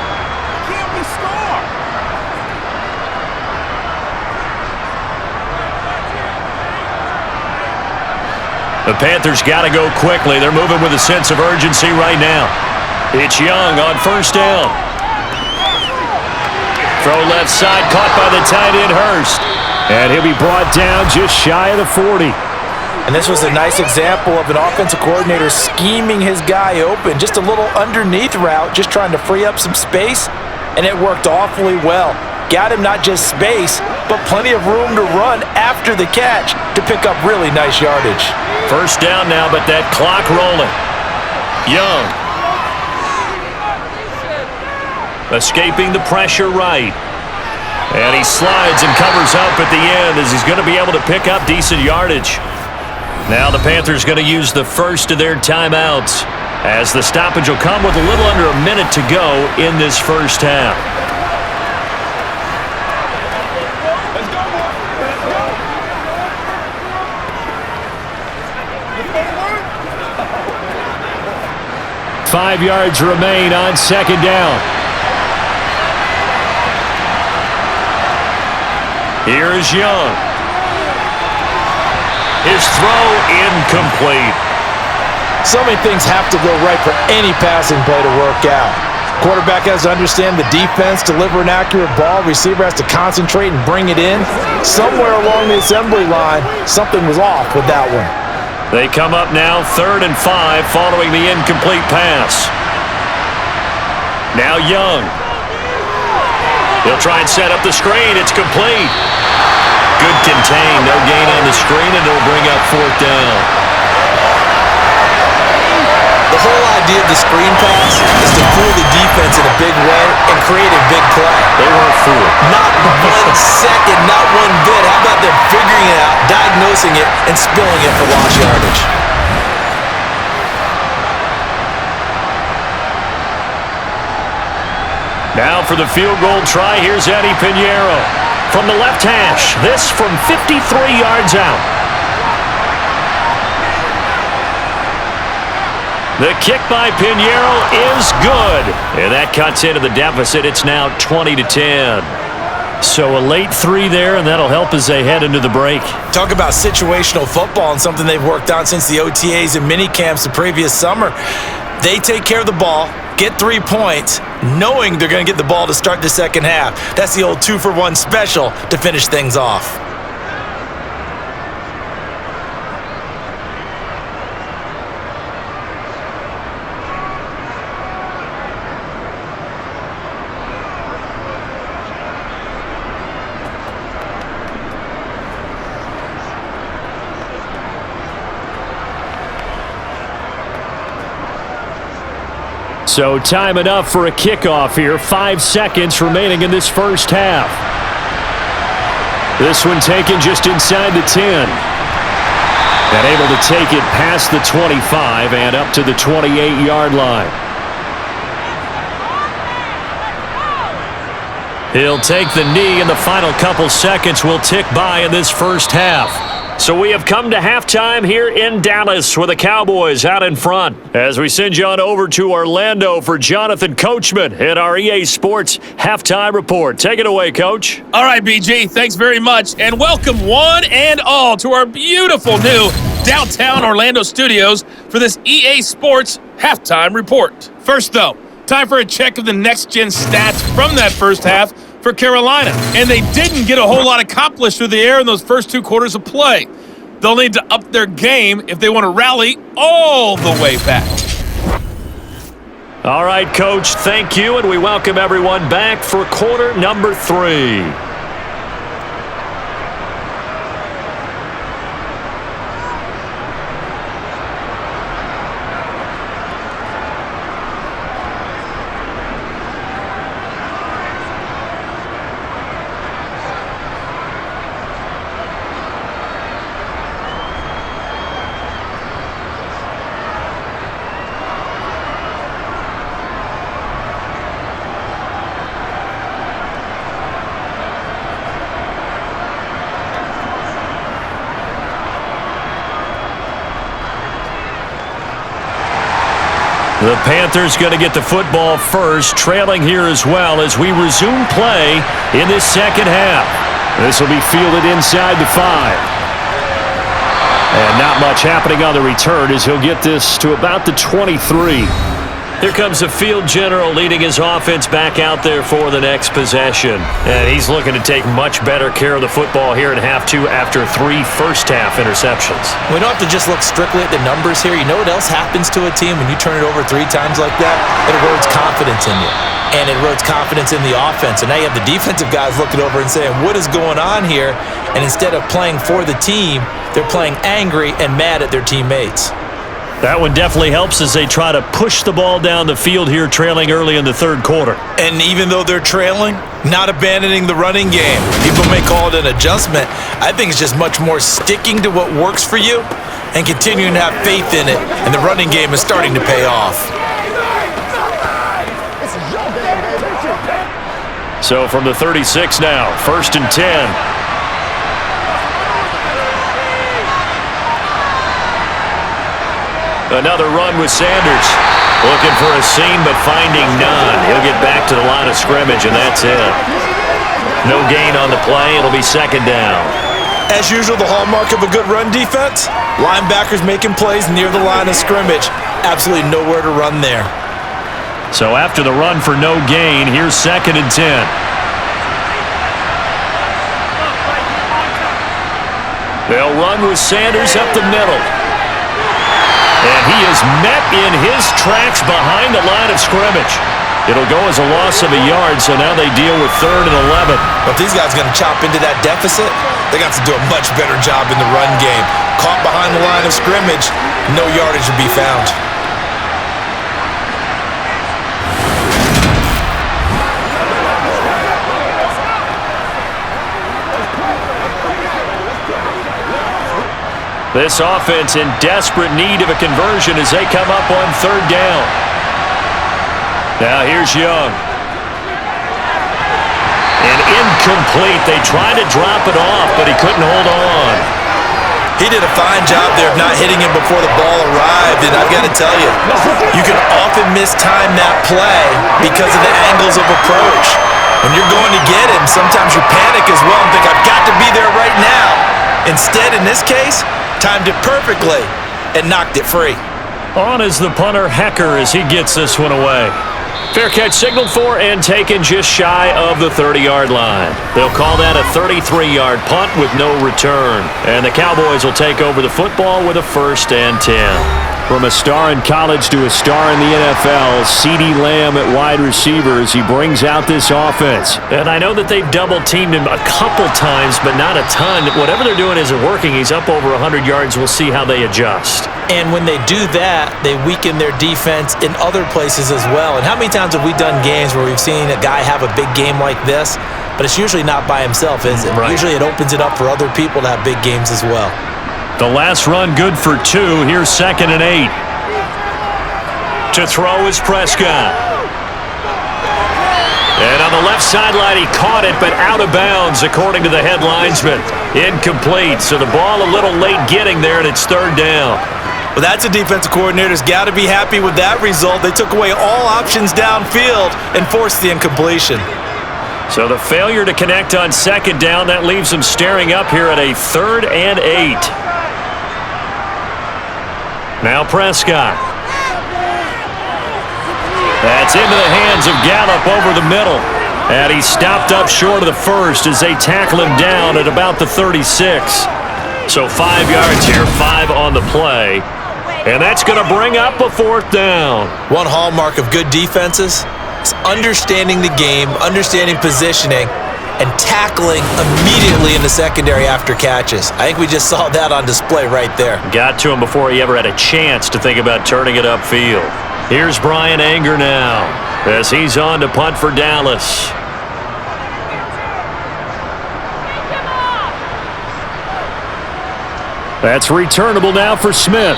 Can't we score? The Panthers got to go quickly. They're moving with a sense of urgency right now. It's Young on first down. Throw left side, caught by the tight end Hurst. And he'll be brought down just shy of the 40. And this was a nice example of an offensive coordinator scheming his guy open. Just a little underneath route, just trying to free up some space, and it worked awfully well. Got him not just space, but plenty of room to run after the catch to pick up really nice yardage. First down now, but that clock rolling. Young. Escaping the pressure right. And he slides and covers up at the end as he's going to be able to pick up decent yardage. Now the Panthers going to use the first of their timeouts as the stoppage will come with a little under a minute to go in this first half. Let's go, boy. Let's go. 5 yards remain on second down. Here is Young. His throw incomplete. So many things have to go right for any passing play to work out. Quarterback has to understand the defense, deliver an accurate ball. Receiver has to concentrate and bring it in. Somewhere along the assembly line, something was off with that one. They come up now 3rd and 5 following the incomplete pass. Now Young. He'll try and set up the screen. It's complete. Good contain. No gain on the screen, and it'll bring up 4th down. The whole idea of the screen pass is to fool the defense in a big way and create a big play. They weren't fooled. Not 1 second, not one bit. How about them figuring it out, diagnosing it, and spilling it for lost yardage? Now for the field goal try, here's Eddie Pinheiro. From the left hash, this from 53 yards out. The kick by Pinheiro is good. And that cuts into the deficit. It's now 20-10. So a late 3 there, and that'll help as they head into the break. Talk about situational football and something they've worked on since the OTAs and mini camps the previous summer. They take care of the ball, get 3 points, knowing they're going to get the ball to start the second half. That's the old 2-for-1 special to finish things off. So time enough for a kickoff here. 5 seconds remaining in this first half. This one taken just inside the 10. And able to take it past the 25 and up to the 28-yard line. He'll take the knee, and the final couple seconds will tick by in this first half. So we have come to halftime here in Dallas with the Cowboys out in front. As we send you on over to Orlando for Jonathan Coachman at our EA Sports Halftime Report. Take it away, Coach. All right, BG, thanks very much. And welcome one and all to our beautiful new downtown Orlando studios for this EA Sports Halftime Report. First, though, time for a check of the next-gen stats from that first half for Carolina. And they didn't get a whole lot accomplished through the air in those first 2 quarters of play. They'll need to up their game if they want to rally all the way back. All right, Coach, thank you, and we welcome everyone back for quarter number 3. The Panthers going to get the football first, trailing here as well as we resume play in this second half. This will be fielded inside the 5. And not much happening on the return as he'll get this to about the 23. Here comes the field general leading his offense back out there for the next possession. And he's looking to take much better care of the football here in half 2 after 3 first-half interceptions. We don't have to just look strictly at the numbers here. You know what else happens to a team when you turn it over 3 times like that? It erodes confidence in you. And it erodes confidence in the offense. And now you have the defensive guys looking over and saying, what is going on here? And instead of playing for the team, they're playing angry and mad at their teammates. That one definitely helps as they try to push the ball down the field here, trailing early in the third quarter. And even though they're trailing, not abandoning the running game. People may call it an adjustment. I think it's just much more sticking to what works for you and continuing to have faith in it. And the running game is starting to pay off. So from the 36 now, 1st and 10. Another run with Sanders. Looking for a seam, but finding none. He'll get back to the line of scrimmage, and that's it. No gain on the play. It'll be 2nd down. As usual, the hallmark of a good run defense, linebackers making plays near the line of scrimmage. Absolutely nowhere to run there. So after the run for no gain, here's 2nd and 10. They'll run with Sanders up the middle. And he is met in his tracks behind the line of scrimmage. It'll go as a loss of a yard, so now they deal with 3rd and 11. But these guys are going to chop into that deficit. They got to do a much better job in the run game. Caught behind the line of scrimmage, no yardage to be found. This offense in desperate need of a conversion as they come up on 3rd down. Now here's Young. And incomplete. They tried to drop it off, but he couldn't hold on. He did a fine job there of not hitting him before the ball arrived, and I've got to tell you, you can often mistime that play because of the angles of approach. When you're going to get him, sometimes you panic as well and think, I've got to be there right now. Instead, in this case, timed it perfectly and knocked it free. On is the punter, Hecker, as he gets this one away. Fair catch signaled for and taken just shy of the 30-yard line. They'll call that a 33-yard punt with no return. And the Cowboys will take over the football with a 1st and 10. From a star in college to a star in the NFL, CeeDee Lamb at wide receiver as he brings out this offense. And I know that they've double-teamed him a couple times, but not a ton. Whatever they're doing isn't working. He's up over 100 yards. We'll see how they adjust. And when they do that, they weaken their defense in other places as well. And how many times have we done games where we've seen a guy have a big game like this, but it's usually not by himself, is it? Right. Usually it opens it up for other people to have big games as well. The last run good for 2. Here's 2nd and 8. To throw is Prescott. And on the left sideline, he caught it, but out of bounds, according to the head linesman. Incomplete, so the ball a little late getting there, and it's third down. Well, that's a defensive coordinator's got to be happy with that result. They took away all options downfield and forced the incompletion. So the failure to connect on second down, that leaves them staring up here at a 3rd and 8. Now Prescott. That's into the hands of Gallup over the middle. And he stopped up short of the first as they tackle him down at about the 36. So 5 yards here, 5 on the play. And that's going to bring up a 4th down. One hallmark of good defenses is understanding the game, understanding positioning, and tackling immediately in the secondary after catches. I think we just saw that on display right there. Got to him before he ever had a chance to think about turning it upfield. Here's Brian Anger now as he's on to punt for Dallas. That's returnable now for Smith.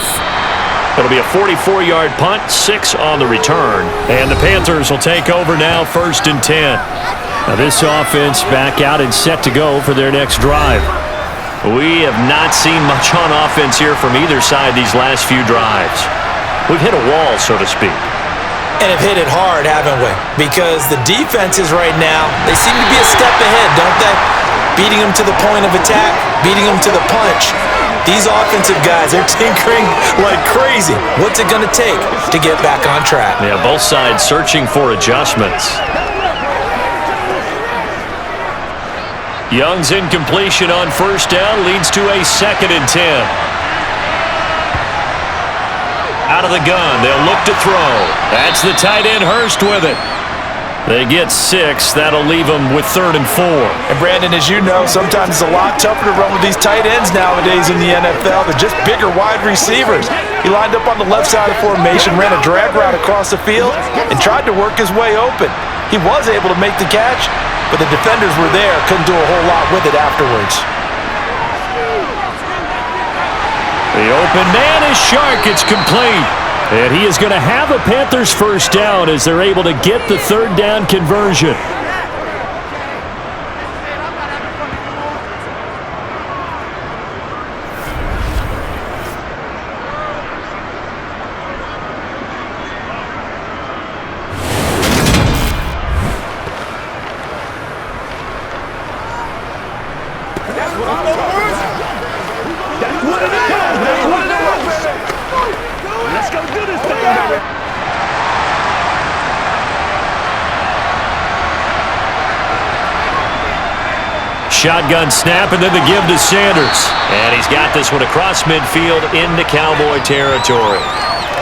It'll be a 44-yard punt, 6 on the return. And the Panthers will take over now, 1st and 10. Now this offense back out and set to go for their next drive. We have not seen much on offense here from either side these last few drives. We've hit a wall, so to speak. And have hit it hard, haven't we? Because the defenses right now, they seem to be a step ahead, don't they? Beating them to the point of attack, beating them to the punch. These offensive guys, they're tinkering like crazy. What's it going to take to get back on track? Yeah, both sides searching for adjustments. Young's incompletion on 1st down leads to a 2nd and 10. Out of the gun, they'll look to throw. That's the tight end Hurst with it. They get 6. That'll leave them with 3rd and 4. And Brandon, as you know, sometimes it's a lot tougher to run with these tight ends nowadays in the NFL. They're just bigger wide receivers. He lined up on the left side of the formation, ran a drag route across the field, and tried to work his way open. He was able to make the catch, but the defenders were there, couldn't do a whole lot with it afterwards. The open man is Shark. It's complete. And he is going to have a Panthers 1st down as they're able to get the 3rd down conversion. Shotgun snap, and then the give to Sanders. And he's got this one across midfield into Cowboy territory.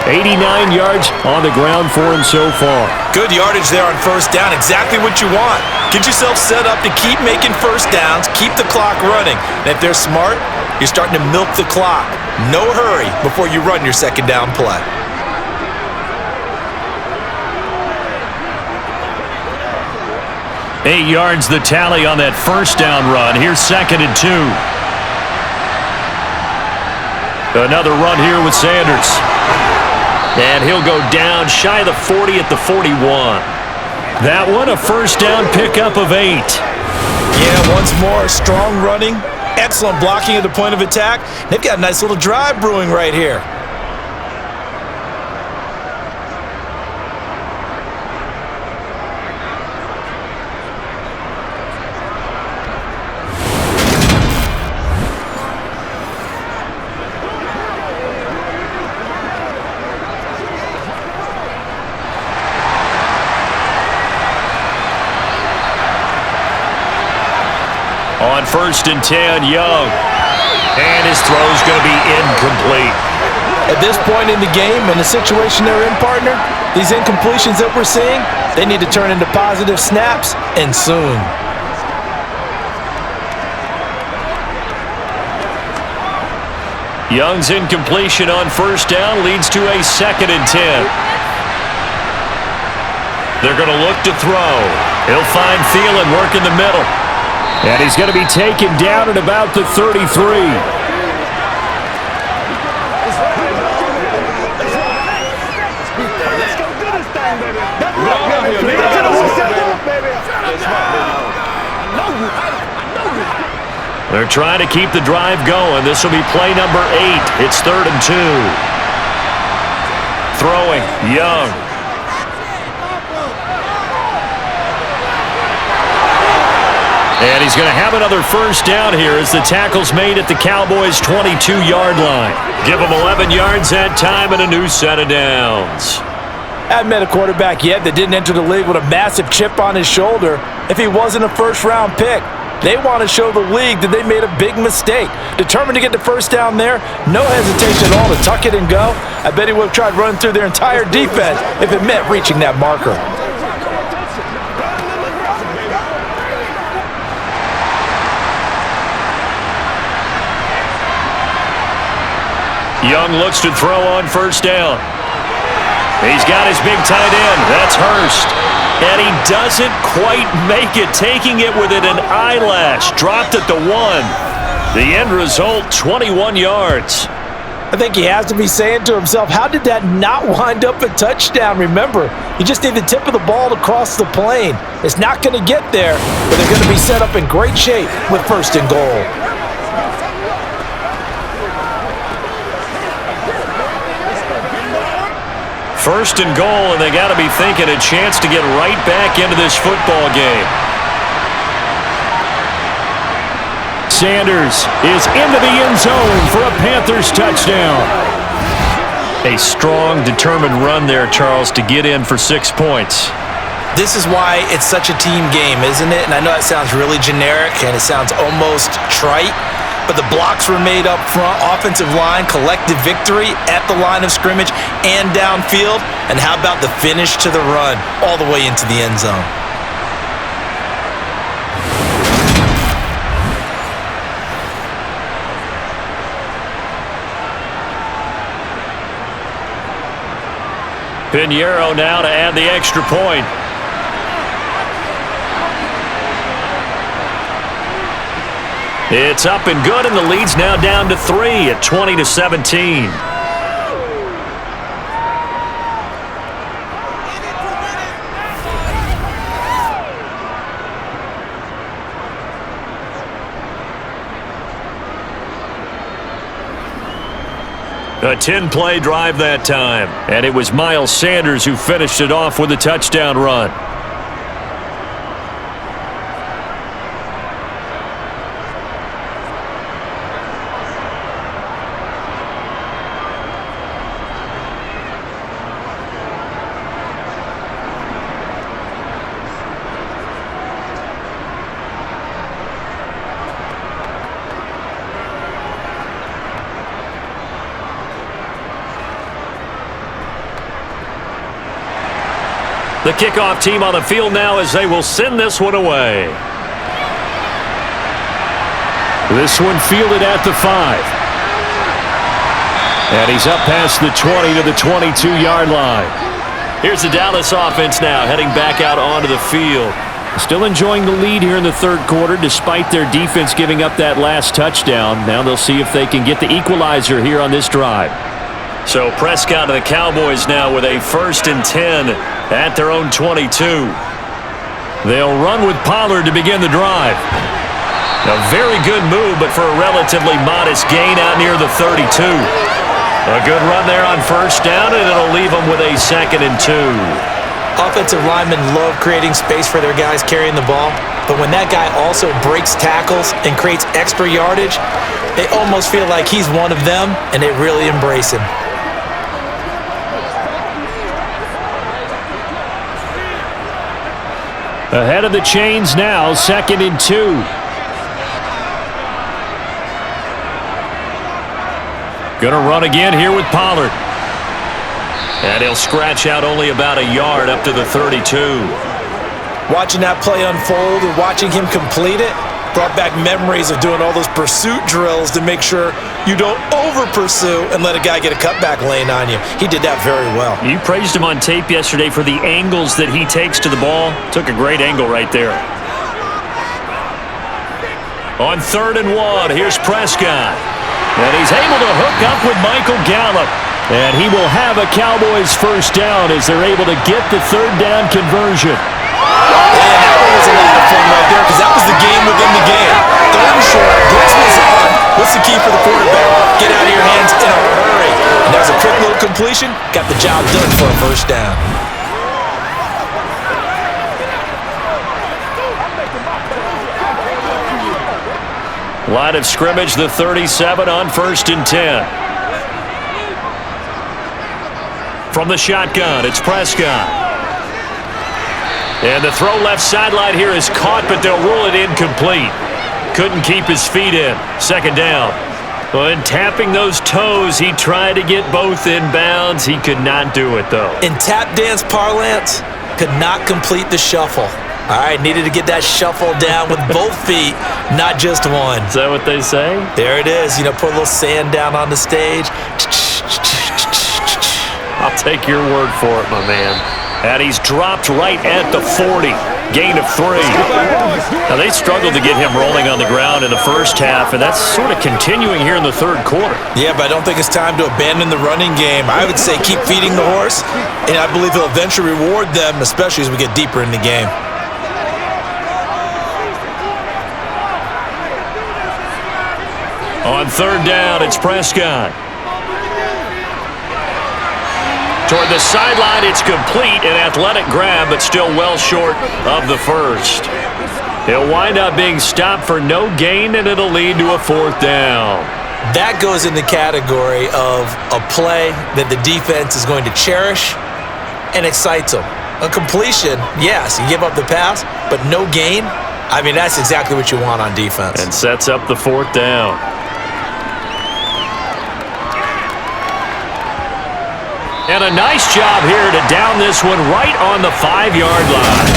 89 yards on the ground for him so far. Good yardage there on 1st down, exactly what you want. Get yourself set up to keep making 1st downs, keep the clock running. And if they're smart, you're starting to milk the clock. No hurry before you run your 2nd down play. Eight yards the tally on that 1st down run. Here's 2nd and 2. Another run here with Sanders. And he'll go down shy of the 40 at the 41. That one, a 1st down pickup of 8. Yeah, once more, strong running, excellent blocking at the point of attack. They've got a nice little drive brewing right here. On 1st and 10, Young. And his throw's going to be incomplete. At this point in the game and the situation they're in, partner, these incompletions that we're seeing, they need to turn into positive snaps, and soon. Young's incompletion on 1st down leads to a 2nd and 10. They're going to look to throw. He'll find Thielen work in the middle. And he's going to be taken down at about the 33. They're trying to keep the drive going. This will be play number 8. It's 3rd and 2. Throwing, Young. And he's going to have another first down here as the tackle's made at the Cowboys' 22-yard line. Give them 11 yards that time and a new set of downs. I haven't met a quarterback yet that didn't enter the league with a massive chip on his shoulder if he wasn't a first-round pick. They want to show the league that they made a big mistake. Determined to get the first down there, no hesitation at all to tuck it and go. I bet he would have tried running through their entire defense if it meant reaching that marker. Young looks to throw on first down. He's got his big tight end. That's Hurst. And he doesn't quite make it, taking it within an eyelash. Dropped at the 1. The end result, 21 yards. I think he has to be saying to himself, how did that not wind up a touchdown? Remember, you just need the tip of the ball to cross the plane. It's not going to get there, but they're going to be set up in great shape with 1st and goal. First and goal, and they got to be thinking a chance to get right back into this football game. Sanders is into the end zone for a Panthers touchdown. A strong, determined run there, Charles, to get in for 6 points. This is why it's such a team game, isn't it? And I know it sounds really generic and it sounds almost trite, but the blocks were made up front, offensive line, collective victory at the line of scrimmage and downfield. And how about the finish to the run all the way into the end zone? Pinheiro now to add the extra point. It's up and good, and the lead's now down to 3 at 20-17. A 10-play drive that time, and it was Miles Sanders who finished it off with a touchdown run. The kickoff team on the field now as they will send this one away. This one fielded at the 5. And he's up past the 20 to the 22-yard line. Here's the Dallas offense now heading back out onto the field. Still enjoying the lead here in the 3rd quarter despite their defense giving up that last touchdown. Now they'll see if they can get the equalizer here on this drive. So Prescott and the Cowboys now with a 1st and 10 at their own 22. They'll run with Pollard to begin the drive. A very good move, but for a relatively modest gain out near the 32. A good run there on first down, and it'll leave them with a 2nd and 2. Offensive linemen love creating space for their guys carrying the ball, but when that guy also breaks tackles and creates extra yardage, they almost feel like he's one of them, and they really embrace him. Ahead of the chains now, 2nd and 2. Gonna run again here with Pollard. And he'll scratch out only about a yard up to the 32. Watching that play unfold and watching him complete it brought back memories of doing all those pursuit drills to make sure you don't over-pursue and let a guy get a cutback lane on you. He did that very well. You praised him on tape yesterday for the angles that he takes to the ball. Took a great angle right there. On 3rd and 1, here's Prescott. And he's able to hook up with Michael Gallup. And he will have a Cowboys first down as they're able to get the 3rd down conversion. And that one was a uniform right there because that was the game within the game. Third and short, blitz was on. What's the key for the quarterback? Get out of your hands in a hurry. And there's a quick little completion. Got the job done for a first down. Line of scrimmage, the 37 on 1st and 10. From the shotgun, it's Prescott. And the throw left sideline here is caught, but they'll rule it incomplete. Couldn't keep his feet in. Second down. When tapping those toes, he tried to get both in bounds. He could not do it, though. In tap dance parlance, could not complete the shuffle. All right, needed to get that shuffle down with both feet, not just one. Is that what they say? There it is. You know, put a little sand down on the stage. I'll take your word for it, my man. And he's dropped right at the 40. Gain of 3. Now, they struggled to get him rolling on the ground in the first half, and that's sort of continuing here in the third quarter. Yeah, but I don't think it's time to abandon the running game. I would say keep feeding the horse, and I believe he'll eventually reward them, especially as we get deeper in the game. On third down, it's Prescott. Toward the sideline, it's complete, an athletic grab, but still well short of the first. He'll wind up being stopped for no gain, and it'll lead to a fourth down. That goes in the category of a play that the defense is going to cherish and excites them. A completion, yes, you give up the pass, but no gain, I mean, that's exactly what you want on defense. And sets up the fourth down. And a nice job here to down this one right on the 5-yard line.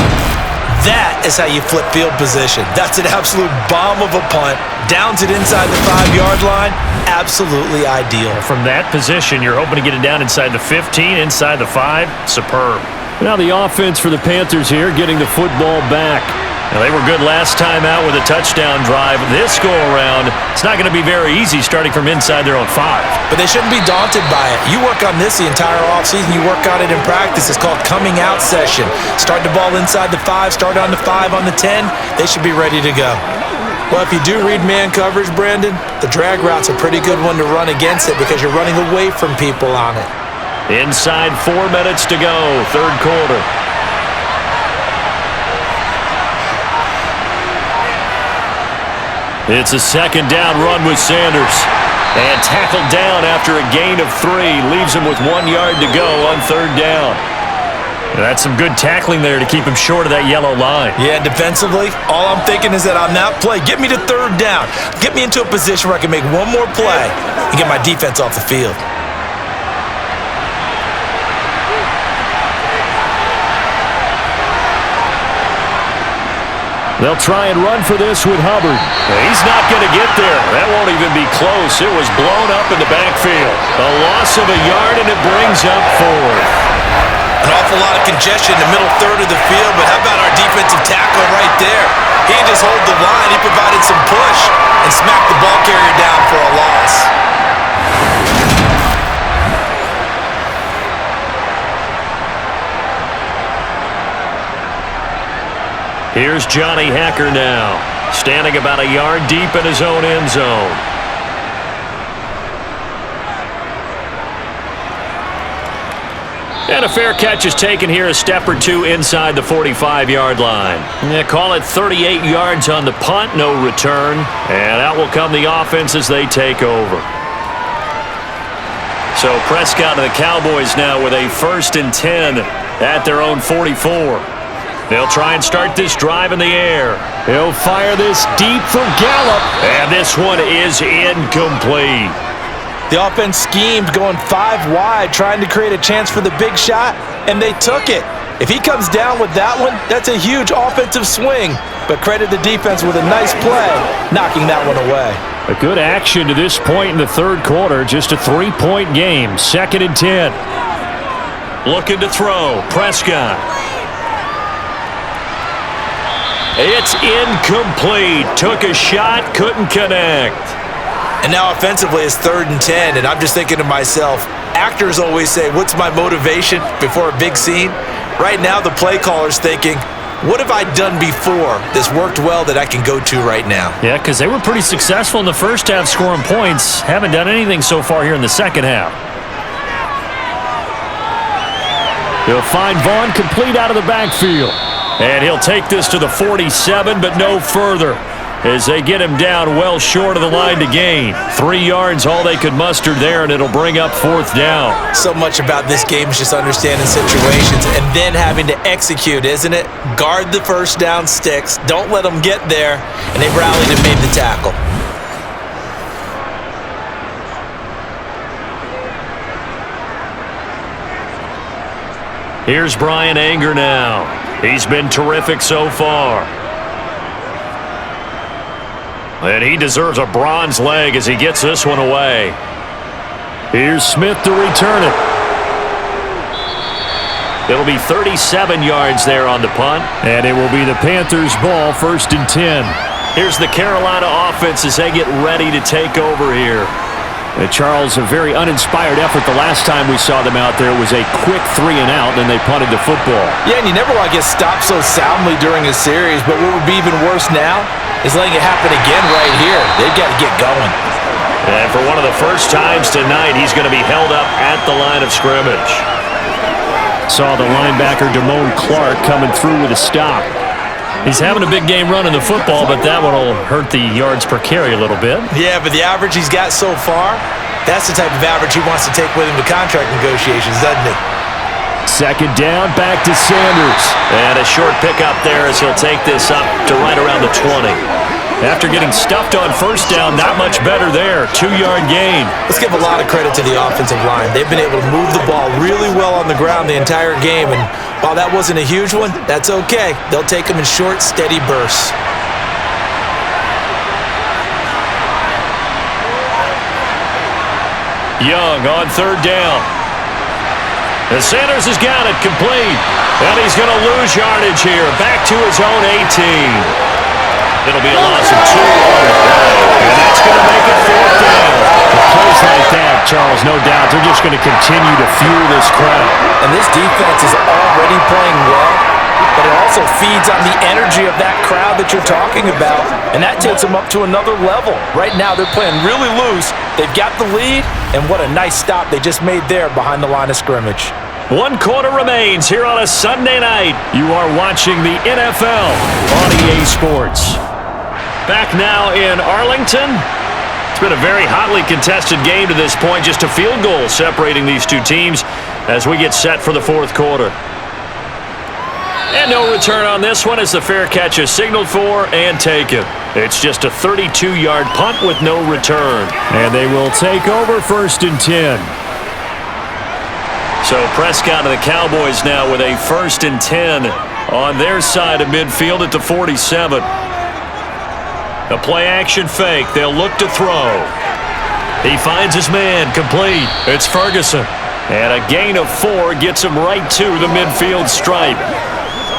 That is how you flip field position. That's an absolute bomb of a punt. Downs it inside the 5-yard line. Absolutely ideal. From that position, you're hoping to get it down inside the 15, inside the 5. Superb. Now the offense for the Panthers here, getting the football back. Now, they were good last time out with a touchdown drive. This go-around, it's not going to be very easy starting from inside their own 5. But they shouldn't be daunted by it. You work on this the entire offseason. You work on it in practice. It's called coming out session. Start the ball inside the 5, start on the 5, on the 10. They should be ready to go. Well, if you do read man coverage, Brandon, the drag route's a pretty good one to run against it because you're running away from people on it. Inside 4 minutes to go, third quarter. It's a second down run with Sanders. And tackled down after a gain of 3. Leaves him with 1 yard to go on third down. And that's some good tackling there to keep him short of that yellow line. Yeah, defensively, all I'm thinking is that on that play, get me to third down. Get me into a position where I can make one more play and get my defense off the field. They'll try and run for this with Hubbard. He's not going to get there. That won't even be close. It was blown up in the backfield. A loss of a yard, and it brings up 4th. An awful lot of congestion in the middle third of the field, but how about our defensive tackle right there? He didn't just hold the line. He provided some push and smacked the ball carrier down for a loss. Here's Johnny Hacker now, standing about a yard deep in his own end zone. And a fair catch is taken here, a step or two inside the 45-yard line. Yeah, call it 38 yards on the punt, no return. And out will come the offense as they take over. So Prescott and the Cowboys now with a 1st and 10 at their own 44. They'll try and start this drive in the air. He'll fire this deep for Gallup. And this one is incomplete. The offense schemed going 5 wide, trying to create a chance for the big shot, and they took it. If he comes down with that one, that's a huge offensive swing. But credit the defense with a nice play, knocking that one away. A good action to this point in the third quarter. Just a 3-point game. 2nd and 10. Looking to throw. Prescott. It's incomplete. Took a shot, couldn't connect. And now offensively it's 3rd and 10, and I'm just thinking to myself, actors always say, what's my motivation before a big scene? Right now the play caller's thinking, What have I done before that's worked well that I can go to right now? Yeah, because they were pretty successful in the first half scoring points. Haven't done anything so far here in the second half. He'll find Vaughn complete out of the backfield. And he'll take this to the 47, but no further, as they get him down well short of the line to gain. 3 yards, all they could muster there, and it'll bring up 4th down. So much about this game is just understanding situations and then having to execute, isn't it? Guard the first down sticks. Don't let them get there. And they rallied and made the tackle. Here's Brian Anger now. He's been terrific so far. And he deserves a bronze leg as he gets this one away. Here's Smith to return it. It'll be 37 yards there on the punt. And it will be the Panthers' ball, 1st and 10. Here's the Carolina offense as they get ready to take over here. Charles, a very uninspired effort. The last time we saw them out there was a quick 3 and out, and they punted the football. Yeah, and you never want to get stopped so soundly during a series, but what would be even worse now is letting it happen again right here. They've got to get going. And for one of the first times tonight, he's going to be held up at the line of scrimmage. Saw the linebacker Damone Clark coming through with a stop. He's having a big game running the football, but that one will hurt the yards per carry a little bit. Yeah, but the average he's got so far, that's the type of average he wants to take with him to contract negotiations, doesn't he? 2nd down, back to Sanders. And a short pickup there as he'll take this up to right around the 20. After getting stuffed on 1st down, not much better there. 2-yard gain. Let's give a lot of credit to the offensive line. They've been able to move the ball really well on the ground the entire game, and while that wasn't a huge one, that's okay. They'll take them in short, steady bursts. Young on 3rd down. And Sanders has got it complete. And he's going to lose yardage here. Back to his own 18. It'll be a loss of 2 on the play. And that's going to make it 4th down. With plays like that, Charles, no doubt, they're just going to continue to fuel this crowd. And this defense is already playing well, but it also feeds on the energy of that crowd that you're talking about, and that takes them up to another level. Right now, they're playing really loose. They've got the lead, and what a nice stop they just made there behind the line of scrimmage. 1 quarter remains here on a Sunday night. You are watching the NFL on EA Sports. Back now in Arlington. It's been a very hotly contested game to this point. Just a field goal separating these two teams as we get set for the 4th quarter. And no return on this one as the fair catch is signaled for and taken. It's just a 32-yard punt with no return. And they will take over 1st and 10. So Prescott and the Cowboys now with a 1st and 10 on their side of midfield at the 47. A play-action fake. They'll look to throw. He finds his man complete. It's Ferguson. And a gain of 4 gets him right to the midfield stripe.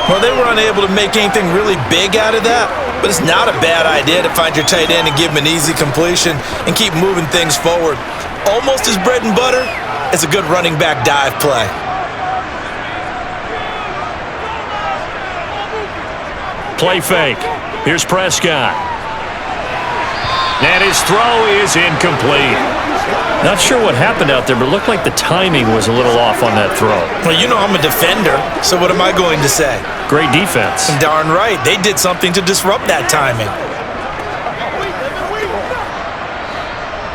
Well, they were unable to make anything really big out of that, but it's not a bad idea to find your tight end and give him an easy completion and keep moving things forward. Almost as bread and butter as a good running back dive play. Play fake. Here's Prescott. And his throw is incomplete. Not sure what happened out there, but it looked like the timing was a little off on that throw. Well, you know I'm a defender, so what am I going to say? Great defense. Darn right. They did something to disrupt that timing.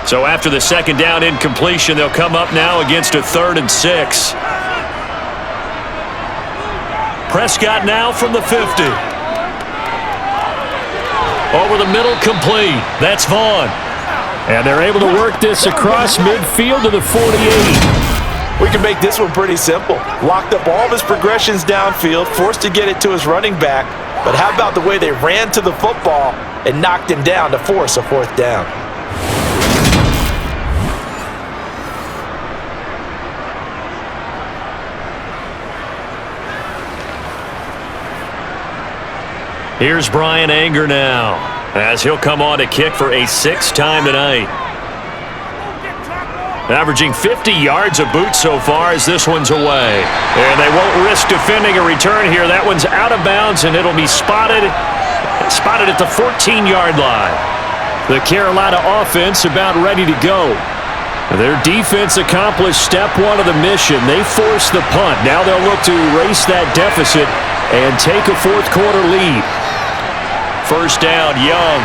So after the 2nd down incompletion, they'll come up now against a 3rd and 6. Prescott now from the 50. Over the middle, complete. That's Vaughn. And they're able to work this across midfield to the 48. We can make this one pretty simple. Locked up all of his progressions downfield, forced to get it to his running back. But how about the way they ran to the football and knocked him down to force a 4th down? Here's Brian Anger now, as he'll come on to kick for a 6th time tonight. averaging 50 yards a boot so far as this one's away. And they won't risk defending a return here. That one's out of bounds, and it'll be spotted at the 14-yard line. The Carolina offense about ready to go. Their defense accomplished step one of the mission. They forced the punt. Now they'll look to erase that deficit and take a fourth-quarter lead. First down, Young.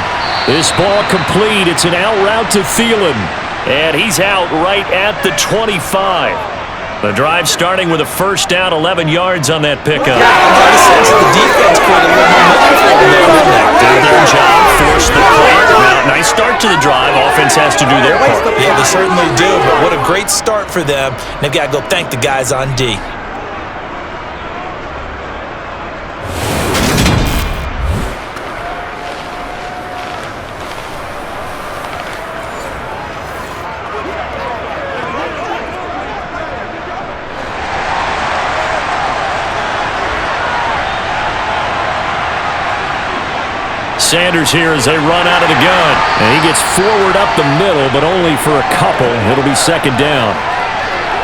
This ball complete. It's an out route to Thielen. And he's out right at the 25. The drive starting with a first down, 11 yards on that pickup. The defense put a little momentum there. Did their job, forced the punt. Now, nice start to the drive. Offense has to do their part. Yeah, they certainly do, but what a great start for them. They've got to go thank the guys on D. Sanders here as they run out of the gun. And he gets forward up the middle, but only for a couple. It'll be second down.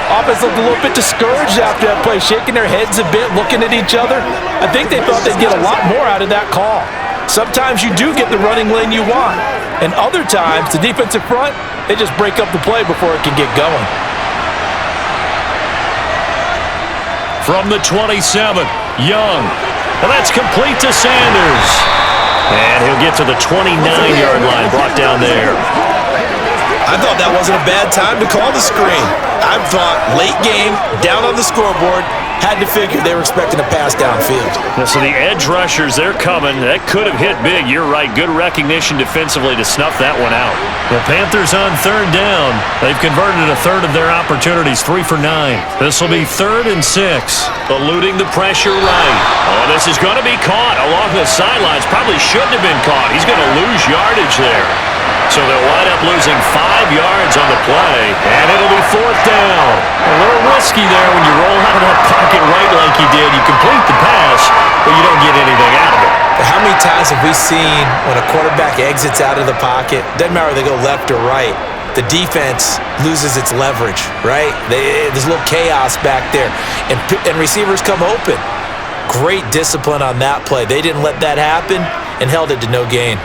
Offense looked a little bit discouraged after that play, shaking their heads a bit, looking at each other. I think they thought they'd get a lot more out of that call. Sometimes you do get the running lane you want. And other times, the defensive front, they just break up the play before it can get going. From the 27, Young. And that's complete to Sanders. And he'll get to the 29-yard line, brought down there. I thought that wasn't a bad time to call the screen. I thought late game, down on the scoreboard, had to figure they were expecting a pass downfield. So the edge rushers, they're coming. That could have hit big. You're right. Good recognition defensively to snuff that one out. The Panthers on third down. They've converted a third of their opportunities, 3 for 9. This will be 3rd and 6. Eluding the pressure right. Oh, this is going to be caught along the sidelines. Probably shouldn't have been caught. He's going to lose yardage there. So they'll wind up losing 5 yards on the play, and it'll be 4th down. A little risky there when you roll out of that pocket right like you did. You complete the pass, but you don't get anything out of it. How many times have we seen when a quarterback exits out of the pocket, doesn't matter if they go left or right, the defense loses its leverage, right? There's a little chaos back there, and receivers come open. Great discipline on that play. They didn't let that happen and held it to no gain.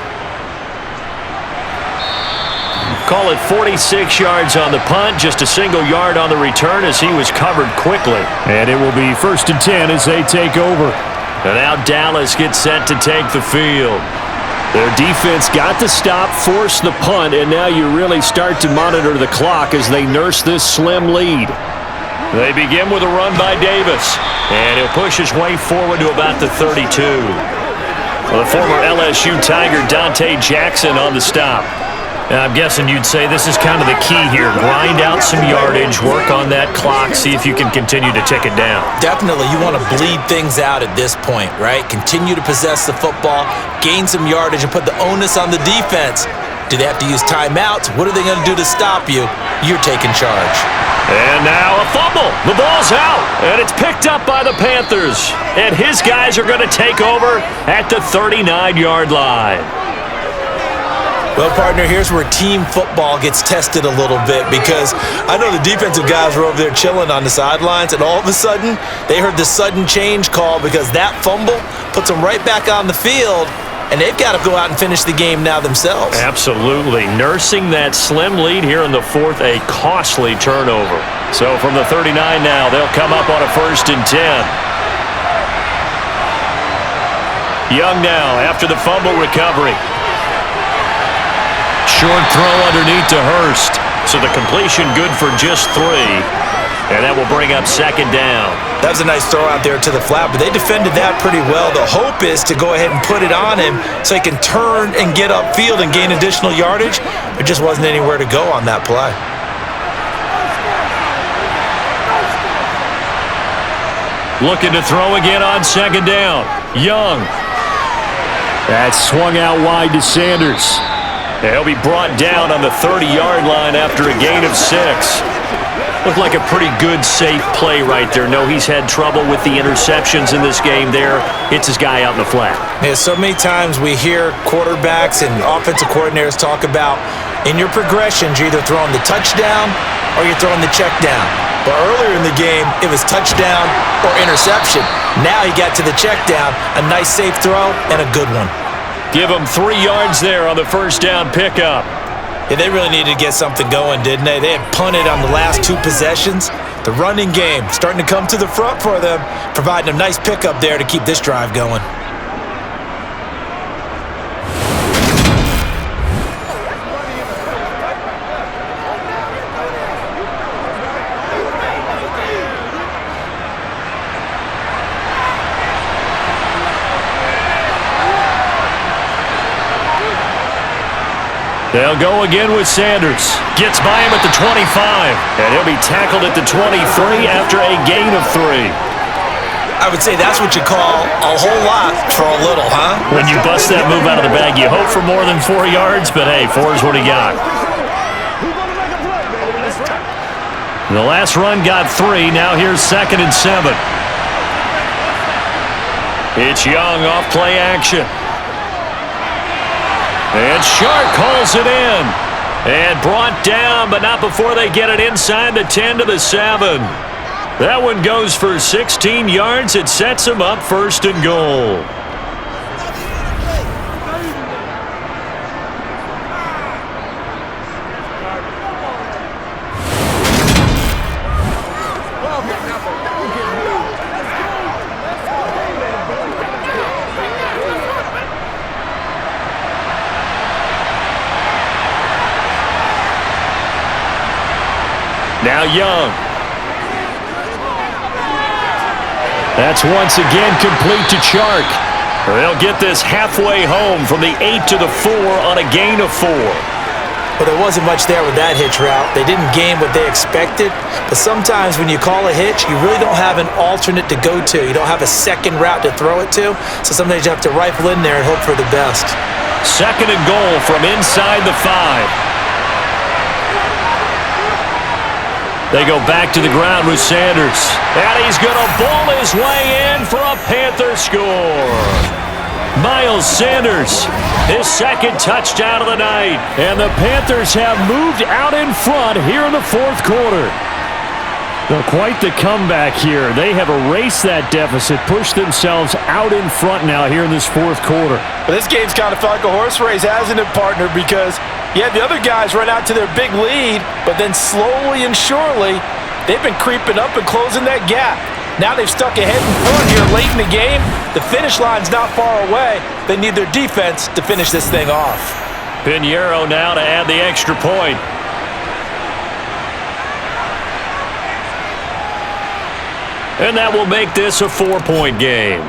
Call it 46 yards on the punt, just a single yard on the return as he was covered quickly. And it will be 1st and 10 as they take over. And now Dallas gets set to take the field. Their defense got the stop, forced the punt, and now you really start to monitor the clock as they nurse this slim lead. They begin with a run by Davis, and he'll push his way forward to about the 32. Well, the former LSU Tiger Dante Jackson on the stop. And I'm guessing you'd say this is kind of the key here. Grind out some yardage, work on that clock, see if you can continue to tick it down. Definitely. You want to bleed things out at this point, right? Continue to possess the football, gain some yardage, and put the onus on the defense. Do they have to use timeouts? What are they going to do to stop you? You're taking charge. And now a fumble. The ball's out, and it's picked up by the Panthers. And his guys are going to take over at the 39-yard line. Well, partner, here's where team football gets tested a little bit because I know the defensive guys were over there chilling on the sidelines, and all of a sudden, they heard the sudden change call because that fumble puts them right back on the field, and they've got to go out and finish the game now themselves. Absolutely. Nursing that slim lead here in the 4th, a costly turnover. So from the 39 now, they'll come up on a 1st and 10. Young now after the fumble recovery. Short throw underneath to Hurst. So the completion good for just 3. And that will bring up 2nd down. That was a nice throw out there to the flat, but they defended that pretty well. The hope is to go ahead and put it on him so he can turn and get upfield and gain additional yardage. There just wasn't anywhere to go on that play. Looking to throw again on 2nd down. Young. That swung out wide to Sanders. He'll be brought down on the 30-yard line after a gain of 6. Looked like a pretty good, safe play right there. No, he's had trouble with the interceptions in this game there. Hits his guy out in the flat. Yeah, so many times we hear quarterbacks and offensive coordinators talk about In your progressions, you're either throwing the touchdown or you're throwing the check down. But earlier in the game, it was touchdown or interception. Now he got to the check down, a nice safe throw, and a good one. Give him 3 yards there on the first down pickup. Yeah, they really needed to get something going, didn't they? They had punted on the last 2 possessions. The running game starting to come to the front for them, providing a nice pickup there to keep this drive going. They'll go again with Sanders. Gets by him at the 25. And he'll be tackled at the 23 after a gain of 3. I would say that's what you call a whole lot for a little, huh? When you bust that move out of the bag, you hope for more than 4 yards, but hey, 4 is what he got. The last run got 3. Now here's 2nd and 7. It's Young off play action. And Shark calls it in. And brought down, but not before they get it inside the 10 to the 7. That one goes for 16 yards. It sets them up 1st and goal. Now Young. That's once again complete to Chark. They'll get this halfway home from the 8 to the 4 on a gain of 4. Well, there wasn't much there with that hitch route. They didn't gain what they expected. But sometimes when you call a hitch, you really don't have an alternate to go to. You don't have a second route to throw it to. So sometimes you have to rifle in there and hope for the best. 2nd and goal from inside the 5. They go back to the ground with Sanders. And he's going to bowl his way in for a Panther score. Miles Sanders, his 2nd touchdown of the night. And the Panthers have moved out in front here in the 4th quarter. Well, quite the comeback here. They have erased that deficit, pushed themselves out in front now here in this 4th quarter. But this game's kind of felt like a horse race, hasn't it, partner? Because yeah, the other guys run out to their big lead, but then slowly and surely, they've been creeping up and closing that gap. Now they've stuck ahead in front here late in the game. The finish line's not far away. They need their defense to finish this thing off. Pinheiro now to add the extra point. And that will make this a 4-point game.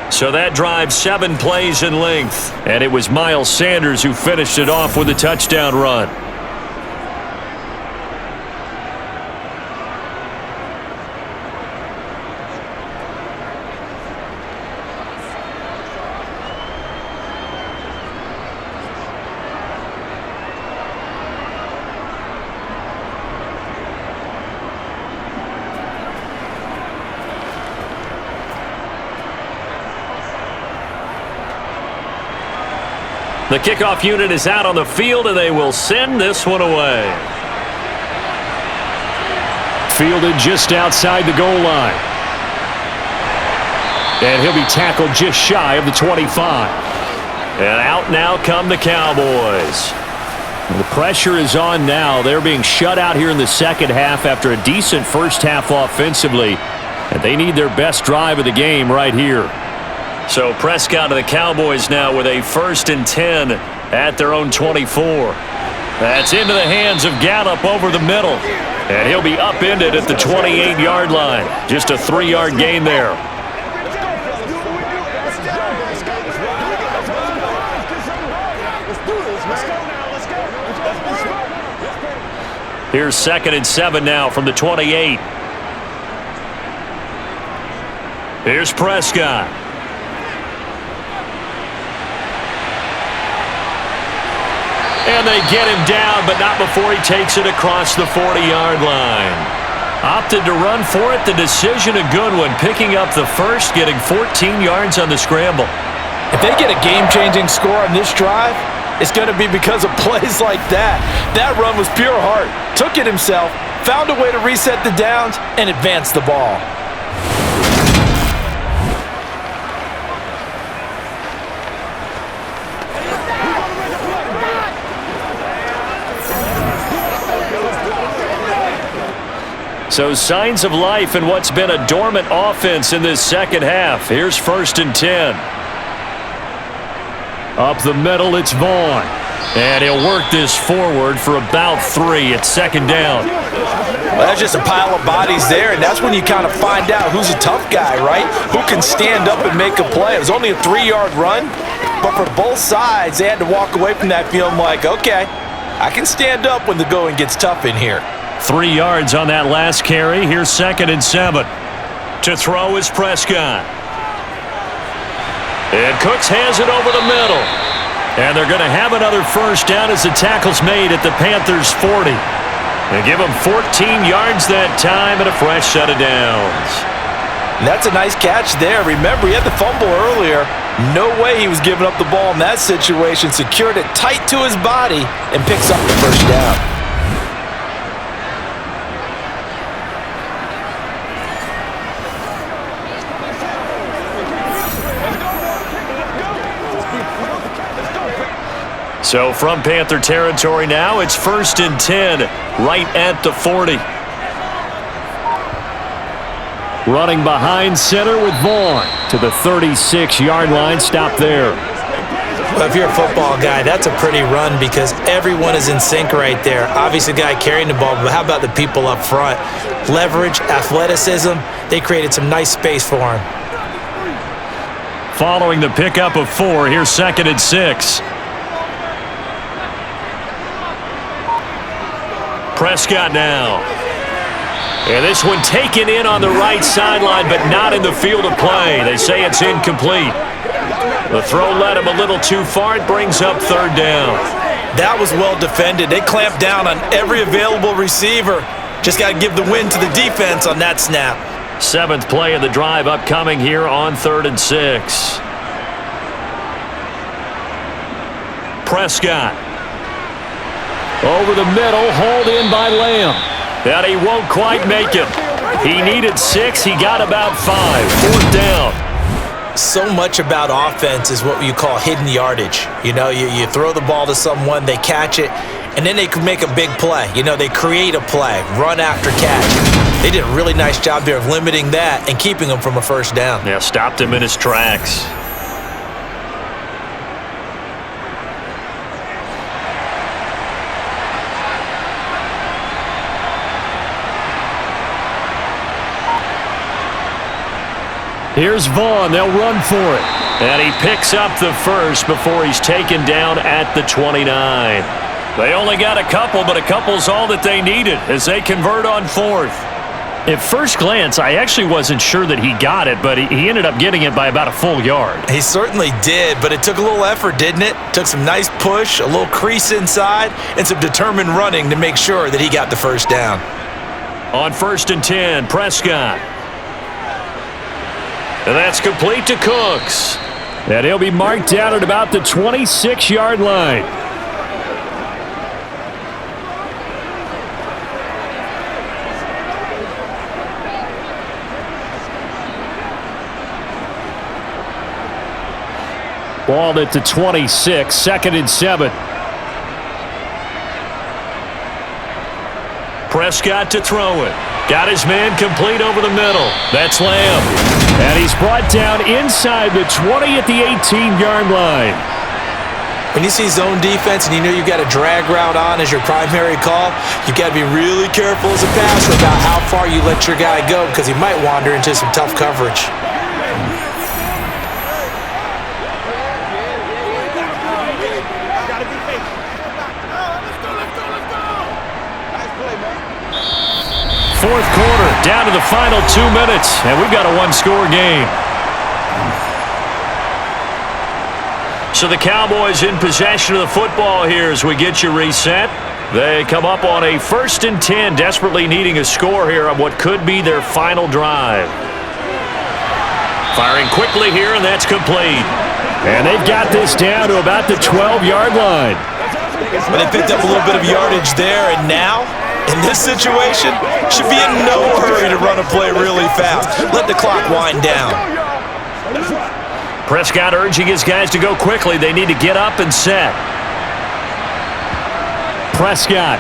So that drives 7 plays in length. And it was Miles Sanders who finished it off with a touchdown run. The kickoff unit is out on the field, and they will send this one away. Fielded just outside the goal line. And he'll be tackled just shy of the 25. And out now come the Cowboys. The pressure is on now. They're being shut out here in the 2nd half after a decent first half offensively. And they need their best drive of the game right here. So Prescott of the Cowboys now with a 1st and 10 at their own 24. That's into the hands of Gallup over the middle. And he'll be upended at the 28-yard line. Just a 3-yard gain there. Here's 2nd and 7 now from the 28. Here's Prescott. And they get him down, but not before he takes it across the 40-yard line. Opted to run for it. The decision a good one. Picking up the first, getting 14 yards on the scramble. If they get a game-changing score on this drive, it's going to be because of plays like that. That run was pure heart. Took it himself, found a way to reset the downs, and advance the ball. So signs of life in what's been a dormant offense in this second half. Here's 1st and 10. Up the middle, it's Vaughn. And he'll work this forward for about 3. It's 2nd down. Well, that's just a pile of bodies there, and that's when you kind of find out who's a tough guy, right? Who can stand up and make a play. It was only a 3-yard run, but for both sides, they had to walk away from that feeling like, okay, I can stand up when the going gets tough in here. 3 yards on that last carry. Here's 2nd and 7. To throw is Prescott. And Cooks has it over the middle. And they're going to have another first down as the tackle's made at the Panthers' 40. They give them 14 yards that time and a fresh set of downs. And that's a nice catch there. Remember, he had the fumble earlier. No way he was giving up the ball in that situation. Secured it tight to his body and picks up the first down. So from Panther territory now, it's 1st and 10, right at the 40. Running behind center with Vaughn to the 36-yard line. Stop there. Well, if you're a football guy, that's a pretty run because everyone is in sync right there. Obviously, the guy carrying the ball, but how about the people up front? Leverage, athleticism, they created some nice space for him. Following the pickup of 4, here's 2nd and 6. Prescott now. And this one taken in on the right sideline, but not in the field of play. They say it's incomplete. The throw led him a little too far. It brings up 3rd down. That was well defended. They clamped down on every available receiver. Just got to give the win to the defense on that snap. 7th play of the drive upcoming here on 3rd and 6. Prescott. Over the middle, hauled in by Lamb. And he won't quite make it. He needed 6. He got about 5. 4th down. So much about offense is what you call hidden yardage. You know, you throw the ball to someone, they catch it, and then they can make a big play. You know, they create a play, run after catch. They did a really nice job there of limiting that and keeping him from a first down. Yeah, stopped him in his tracks. Here's Vaughn. They'll run for it. And he picks up the first before he's taken down at the 29. They only got a couple, but a couple's all that they needed as they convert on 4th. At first glance, I actually wasn't sure that he got it, but he ended up getting it by about a full yard. He certainly did, but it took a little effort, didn't it? Took some nice push, a little crease inside, and some determined running to make sure that he got the first down. On 1st and 10, Prescott. And that's complete to Cooks. And he'll be marked down at about the 26-yard line. Ball at the 26, 2nd and 7. Prescott to throw it. Got his man complete over the middle. That's Lamb. And he's brought down inside the 20 at the 18-yard line. When you see zone defense and you know you've got a drag route on as your primary call, you've got to be really careful as a passer about how far you let your guy go because he might wander into some tough coverage. Fourth quarter, down to the final 2 minutes, and we've got a one-score game. So the Cowboys in possession of the football here as we get you reset. They come up on a 1st and 10, desperately needing a score here on what could be their final drive. Firing quickly here, and that's complete. And they've got this down to about the 12-yard line. But they picked up a little bit of yardage there, and now, in this situation, should be in no hurry to run a play really fast. Let the clock wind down. Prescott urging his guys to go quickly. They need to get up and set. Prescott.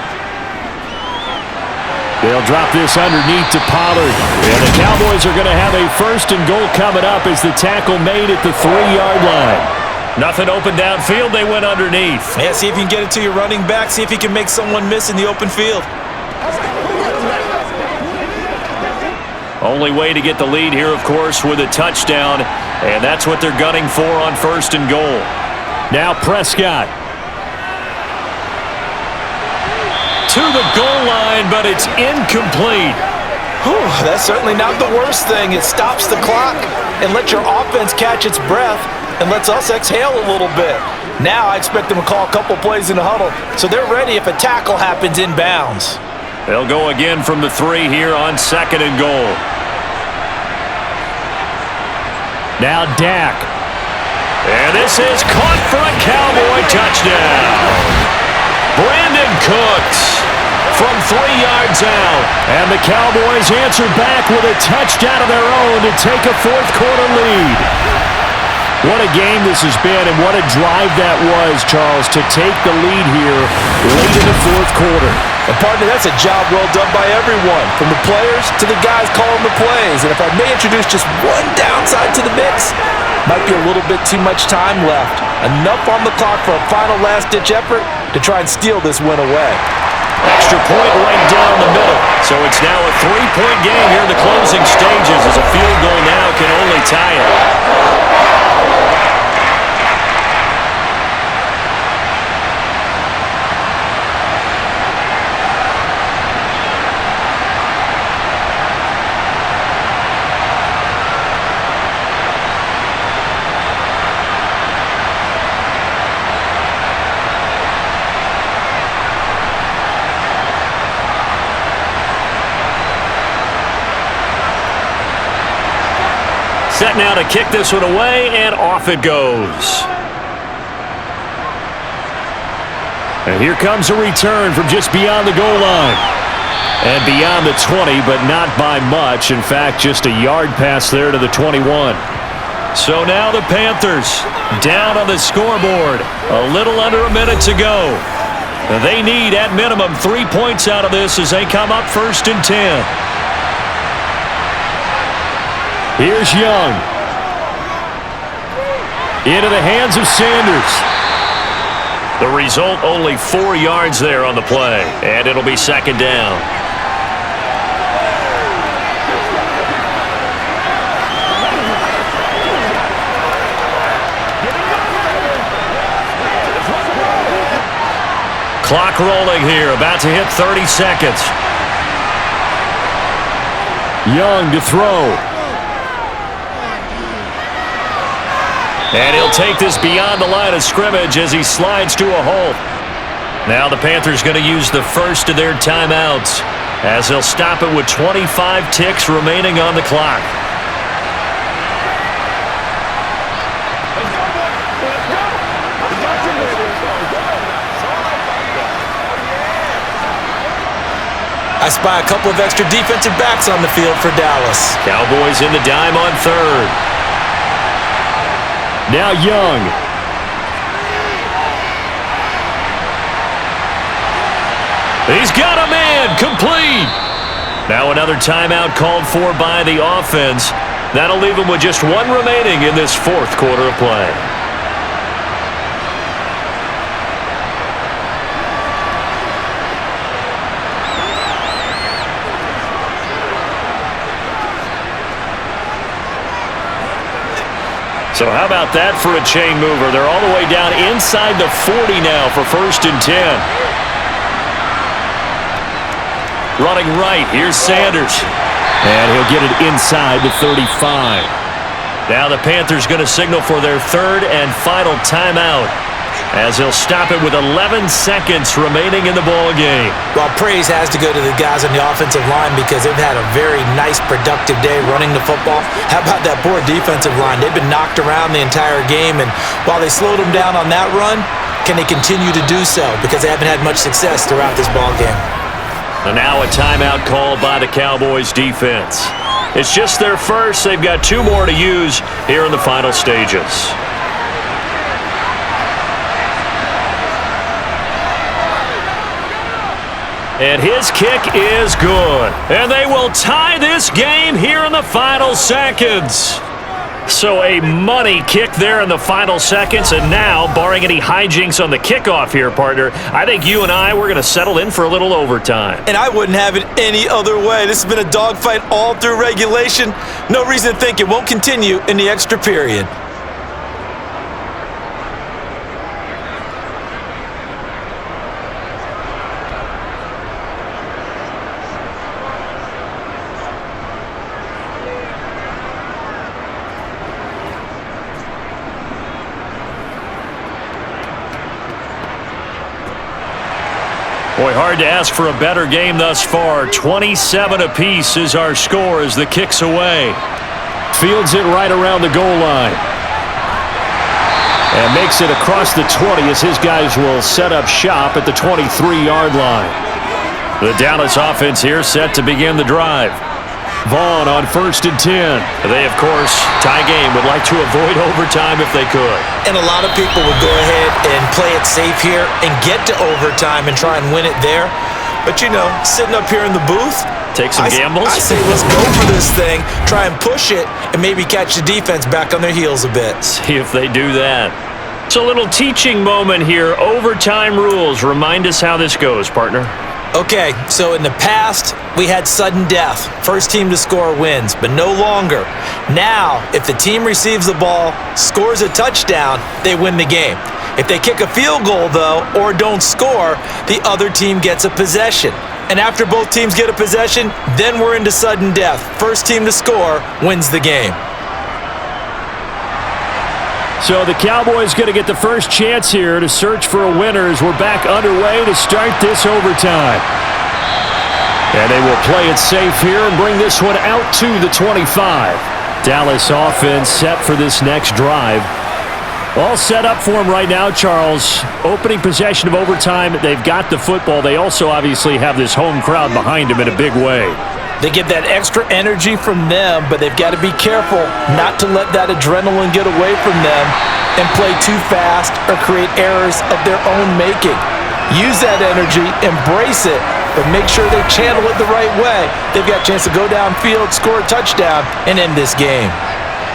They'll drop this underneath to Pollard. And the Cowboys are going to have a 1st and goal coming up as the tackle made at the 3-yard line. Nothing open downfield. They went underneath. Yeah, see if you can get it to your running back. See if he can make someone miss in the open field. Only way to get the lead here, of course, with a touchdown. And that's what they're gunning for on 1st and goal. Now Prescott. To the goal line, but it's incomplete. Whew, that's certainly not the worst thing. It stops the clock and lets your offense catch its breath and lets us exhale a little bit. Now I expect them to call a couple plays in the huddle, so they're ready if a tackle happens inbounds. They'll go again from the 3 here on 2nd and goal. Now Dak. And this is caught for a Cowboy touchdown. Brandon Cooks from 3 yards out. And the Cowboys answer back with a touchdown of their own to take a 4th quarter lead. What a game this has been, and what a drive that was, Charles, to take the lead here late in the 4th quarter. And partner, that's a job well done by everyone, from the players to the guys calling the plays. And if I may introduce just one downside to the mix, might be a little bit too much time left. Enough on the clock for a final last-ditch effort to try and steal this win away. Extra point right down the middle. So it's now a 3-point game here in the closing stages, as a field goal now can only tie it. Set now to kick this one away, and off it goes. And here comes a return from just beyond the goal line. And beyond the 20, but not by much. In fact, just a yard pass there to the 21. So now the Panthers down on the scoreboard. A little under a minute to go. They need, at minimum, 3 points out of this as they come up 1st and 10. Here's Young. Into the hands of Sanders. The result, only 4 yards there on the play, and it'll be 2nd down. Clock rolling here, about to hit 30 seconds. Young to throw. And he'll take this beyond the line of scrimmage as he slides to a halt. Now the Panthers going to use the first of their timeouts, as they'll stop it with 25 ticks remaining on the clock. I spy a couple of extra defensive backs on the field for Dallas. Cowboys in the dime on 3rd. Now Young. He's got a man, complete. Now another timeout called for by the offense. That'll leave him with just 1 remaining in this 4th quarter of play. So how about that for a chain mover? They're all the way down inside the 40 now for 1st and 10. Running right, here's Sanders. And he'll get it inside the 35. Now the Panthers going to signal for their 3rd and final timeout. as he'll stop it with 11 seconds remaining in the ball game. Well, praise has to go to the guys on the offensive line because they've had a very nice, productive day running the football. How about that poor defensive line? They've been knocked around the entire game, and while they slowed them down on that run, can they continue to do so? Because they haven't had much success throughout this ball game. And now a timeout called by the Cowboys defense. It's just their first. They've got 2 more to use here in the final stages. And his kick is good. And they will tie this game here in the final seconds. So a money kick there in the final seconds. And now, barring any hijinks on the kickoff here, partner, I think you and we're going to settle in for a little overtime. And I wouldn't have it any other way. This has been a dogfight all through regulation. No reason to think it won't continue in the extra period. Boy, hard to ask for a better game thus far. 27 apiece is our score as the kick's away. Fields it right around the goal line. And makes it across the 20 as his guys will set up shop at the 23-yard line. The Dallas offense here set to begin the drive. Vaughn on 1st and 10. They, of course, tie game, would like to avoid overtime if they could. And a lot of people would go ahead and play it safe here and get to overtime and try and win it there. But, you know, sitting up here in the booth, take some gambles. I say let's go for this thing, try and push it, and maybe catch the defense back on their heels a bit. See if they do that. It's a little teaching moment here. Overtime rules. Remind us how this goes, partner. Okay, so in the past, we had sudden death. First team to score wins, but no longer. Now, if the team receives the ball, scores a touchdown, they win the game. If they kick a field goal, though, or don't score, the other team gets a possession. And after both teams get a possession, then we're into sudden death. First team to score wins the game. So the Cowboys going to get the first chance here to search for a winner as we're back underway to start this overtime. And they will play it safe here and bring this one out to the 25. Dallas offense set for this next drive. All set up for him right now, Charles. Opening possession of overtime, they've got the football. They also obviously have this home crowd behind them in a big way. They get that extra energy from them, but they've got to be careful not to let that adrenaline get away from them and play too fast or create errors of their own making. Use that energy, embrace it, but make sure they channel it the right way. They've got a chance to go downfield, score a touchdown, and end this game.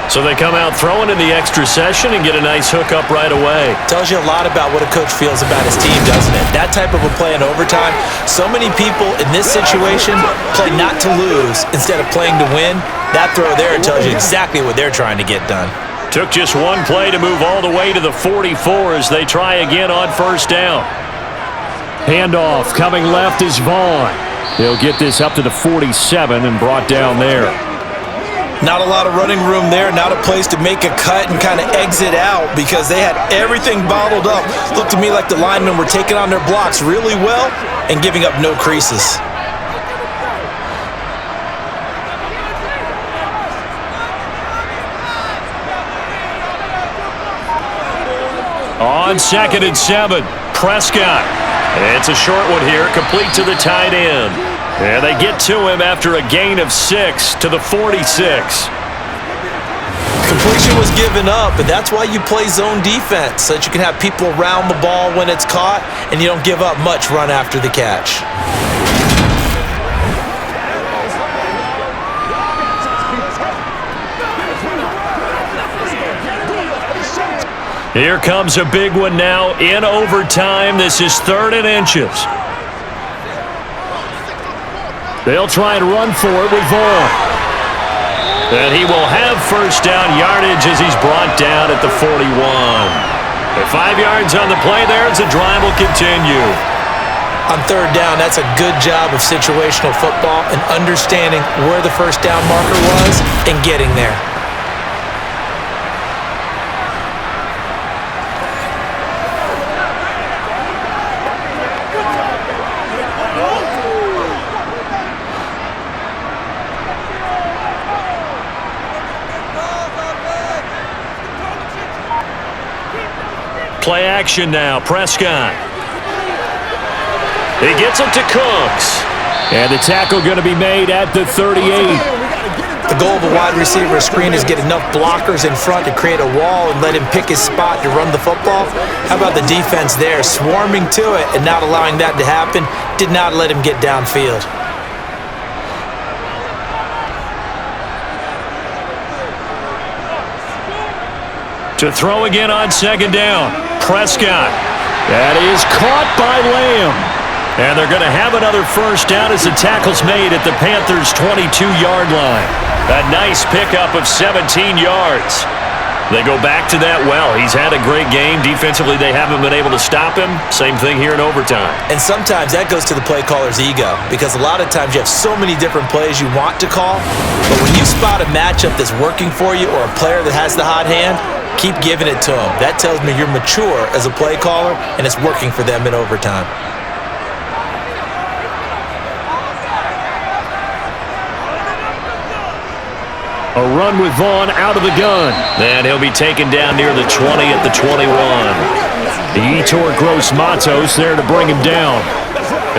So they come out throwing in the extra session and get a nice hook up right away. Tells you a lot about what a coach feels about his team, doesn't it? That type of a play in overtime, so many people in this situation play not to lose instead of playing to win. That throw there tells you exactly what they're trying to get done. Took just one play to move all the way to the 44 as they try again on first down. Handoff coming left is Vaughn. He'll get this up to the 47 and brought down there. Not a lot of running room there, not a place to make a cut and kind of exit out because they had everything bottled up. Looked to me like the linemen were taking on their blocks really well and giving up no creases. On 2nd and 7, Prescott. It's a short one here, complete to the tight end. And they get to him after a gain of 6 to the 46. Completion was given up, but that's why you play zone defense, so that you can have people around the ball when it's caught, and you don't give up much run after the catch. Here comes a big one now in overtime. This is 3rd and inches. They'll try and run for it with Vaughn. And he will have first down yardage as he's brought down at the 41. At 5 yards on the play there as the drive will continue. On 3rd down, that's a good job of situational football and understanding where the first down marker was and getting there. Play action now. Prescott. He gets it to Cooks. And the tackle going to be made at the 38. The goal of a wide receiver screen is get enough blockers in front to create a wall and let him pick his spot to run the football. How about the defense there, swarming to it and not allowing that to happen? Did not let him get downfield. To throw again on second down. Prescott. That is caught by Lamb. And they're going to have another first down as the tackle's made at the Panthers' 22-yard line. A nice pickup of 17 yards. They go back to that well. He's had a great game. Defensively, they haven't been able to stop him. Same thing here in overtime. And sometimes that goes to the play caller's ego, because a lot of times you have so many different plays you want to call, but when you spot a matchup that's working for you or a player that has the hot hand, keep giving it to him. That tells me you're mature as a play caller, and it's working for them in overtime. A run with Vaughn out of the gun. And he'll be taken down near the 20 at the 21. Yetur Gross-Matos there to bring him down.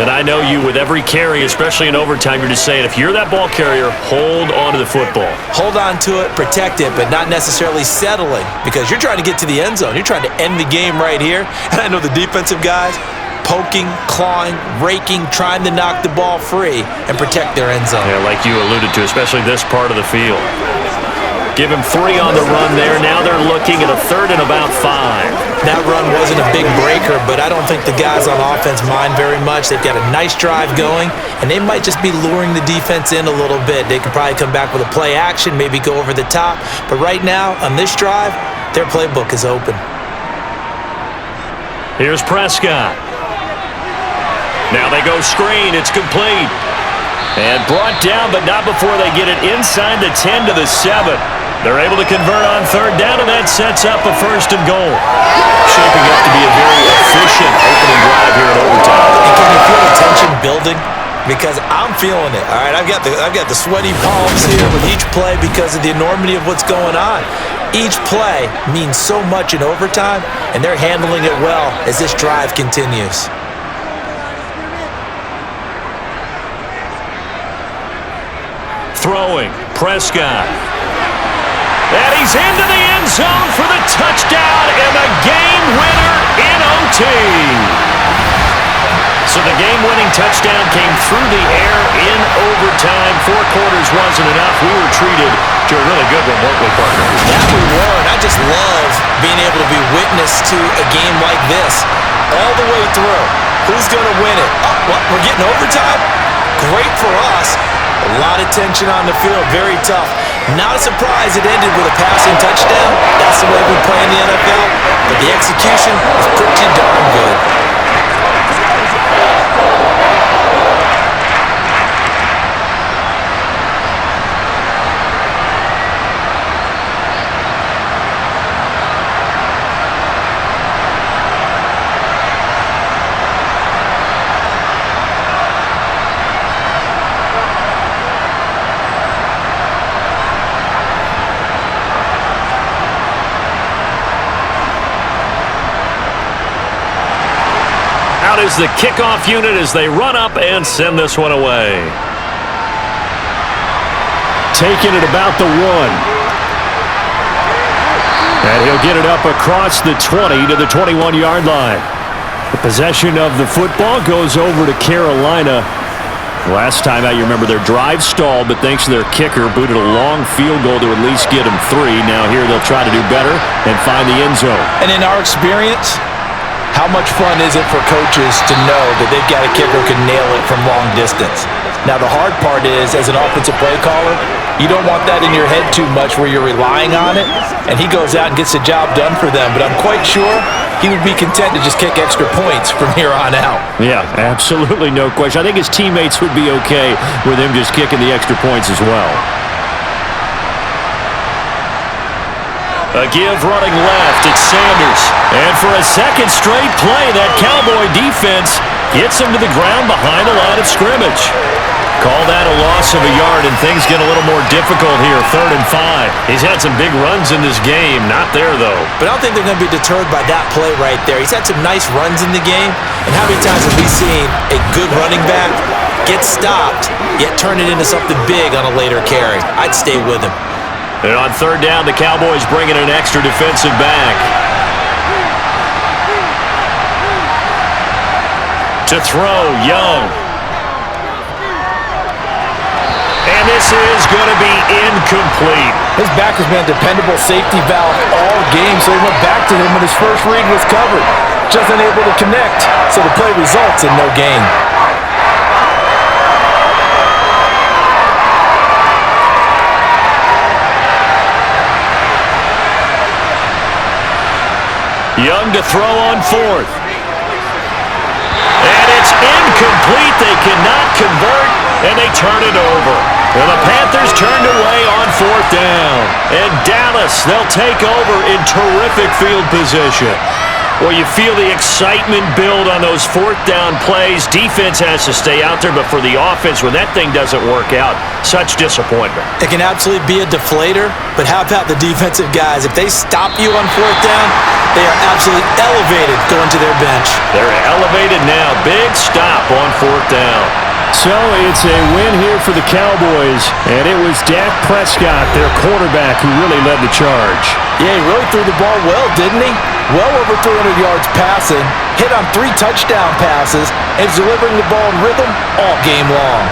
And I know you, with every carry, especially in overtime, you're just saying, if you're that ball carrier, hold on to the football. Hold on to it, protect it, but not necessarily settling, because you're trying to get to the end zone. You're trying to end the game right here. And I know the defensive guys, poking, clawing, raking, trying to knock the ball free and protect their end zone. Yeah, like you alluded to, especially this part of the field. Give him 3 on the run there. Now they're looking at a 3rd and about 5. That run wasn't a big breaker, but I don't think the guys on offense mind very much. They've got a nice drive going, and they might just be luring the defense in a little bit. They could probably come back with a play action, maybe go over the top. But right now, on this drive, their playbook is open. Here's Prescott. Now they go screen. It's complete. And brought down, but not before they get it inside the 10 to the 7. They're able to convert on 3rd down, and that sets up a 1st and goal. Shaping up to be a very efficient opening drive here in overtime. And can you feel the tension building? Because I'm feeling it. All right, I've got the sweaty palms here with each play because of the enormity of what's going on. Each play means so much in overtime, and they're handling it well as this drive continues. Throwing, Prescott. And he's into the end zone for the touchdown and the game winner in OT. So the game-winning touchdown came through the air in overtime. 4 quarters wasn't enough. We were treated to a really good one, weren't we, partner? That we were, and I just love being able to be witness to a game like this all the way through. Who's going to win it? Oh, what, we're getting overtime? Great for us. A lot of tension on the field, very tough. Not a surprise it ended with a passing touchdown. That's the way we play in the NFL. But the execution was pretty darn good. Is the kickoff unit as they run up and send this one away. Taking it about the 1. And he'll get it up across the 20 to the 21-yard line. The possession of the football goes over to Carolina. Last time out, you remember their drive stalled, but thanks to their kicker, booted a long field goal to at least get them 3. Now here they'll try to do better and find the end zone. And in our experience, how much fun is it for coaches to know that they've got a kicker who can nail it from long distance? Now, the hard part is, as an offensive play caller, you don't want that in your head too much where you're relying on it, and he goes out and gets the job done for them. But I'm quite sure he would be content to just kick extra points from here on out. Yeah, absolutely no question. I think his teammates would be okay with him just kicking the extra points as well. A give running left, it's Sanders. And for a second straight play, that Cowboy defense gets him to the ground behind the line of scrimmage. Call that a loss of a yard, and things get a little more difficult here. 3rd and 5. He's had some big runs in this game. Not there, though. But I don't think they're going to be deterred by that play right there. He's had some nice runs in the game. And how many times have we seen a good running back get stopped, yet turn it into something big on a later carry? I'd stay with him. And on 3rd down, the Cowboys bring in an extra defensive back. To throw, Young. And this is going to be incomplete. His back has been a dependable safety valve all game, so he went back to him when his first read was covered. Just unable to connect, so the play results in no gain. Young to throw on 4th. And it's incomplete. They cannot convert, and they turn it over. And the Panthers turned away on 4th down. And Dallas, they'll take over in terrific field position. Well, you feel the excitement build on those 4th down plays. Defense has to stay out there, but for the offense, when that thing doesn't work out, such disappointment. It can absolutely be a deflator, but how about the defensive guys? If they stop you on 4th down, they are absolutely elevated going to their bench. They're elevated now. Big stop on 4th down. So it's a win here for the Cowboys, and it was Dak Prescott, their quarterback, who really led the charge. Yeah, he really threw the ball well, didn't he? Well over 300 yards passing, hit on 3 touchdown passes, and delivering the ball in rhythm all game long.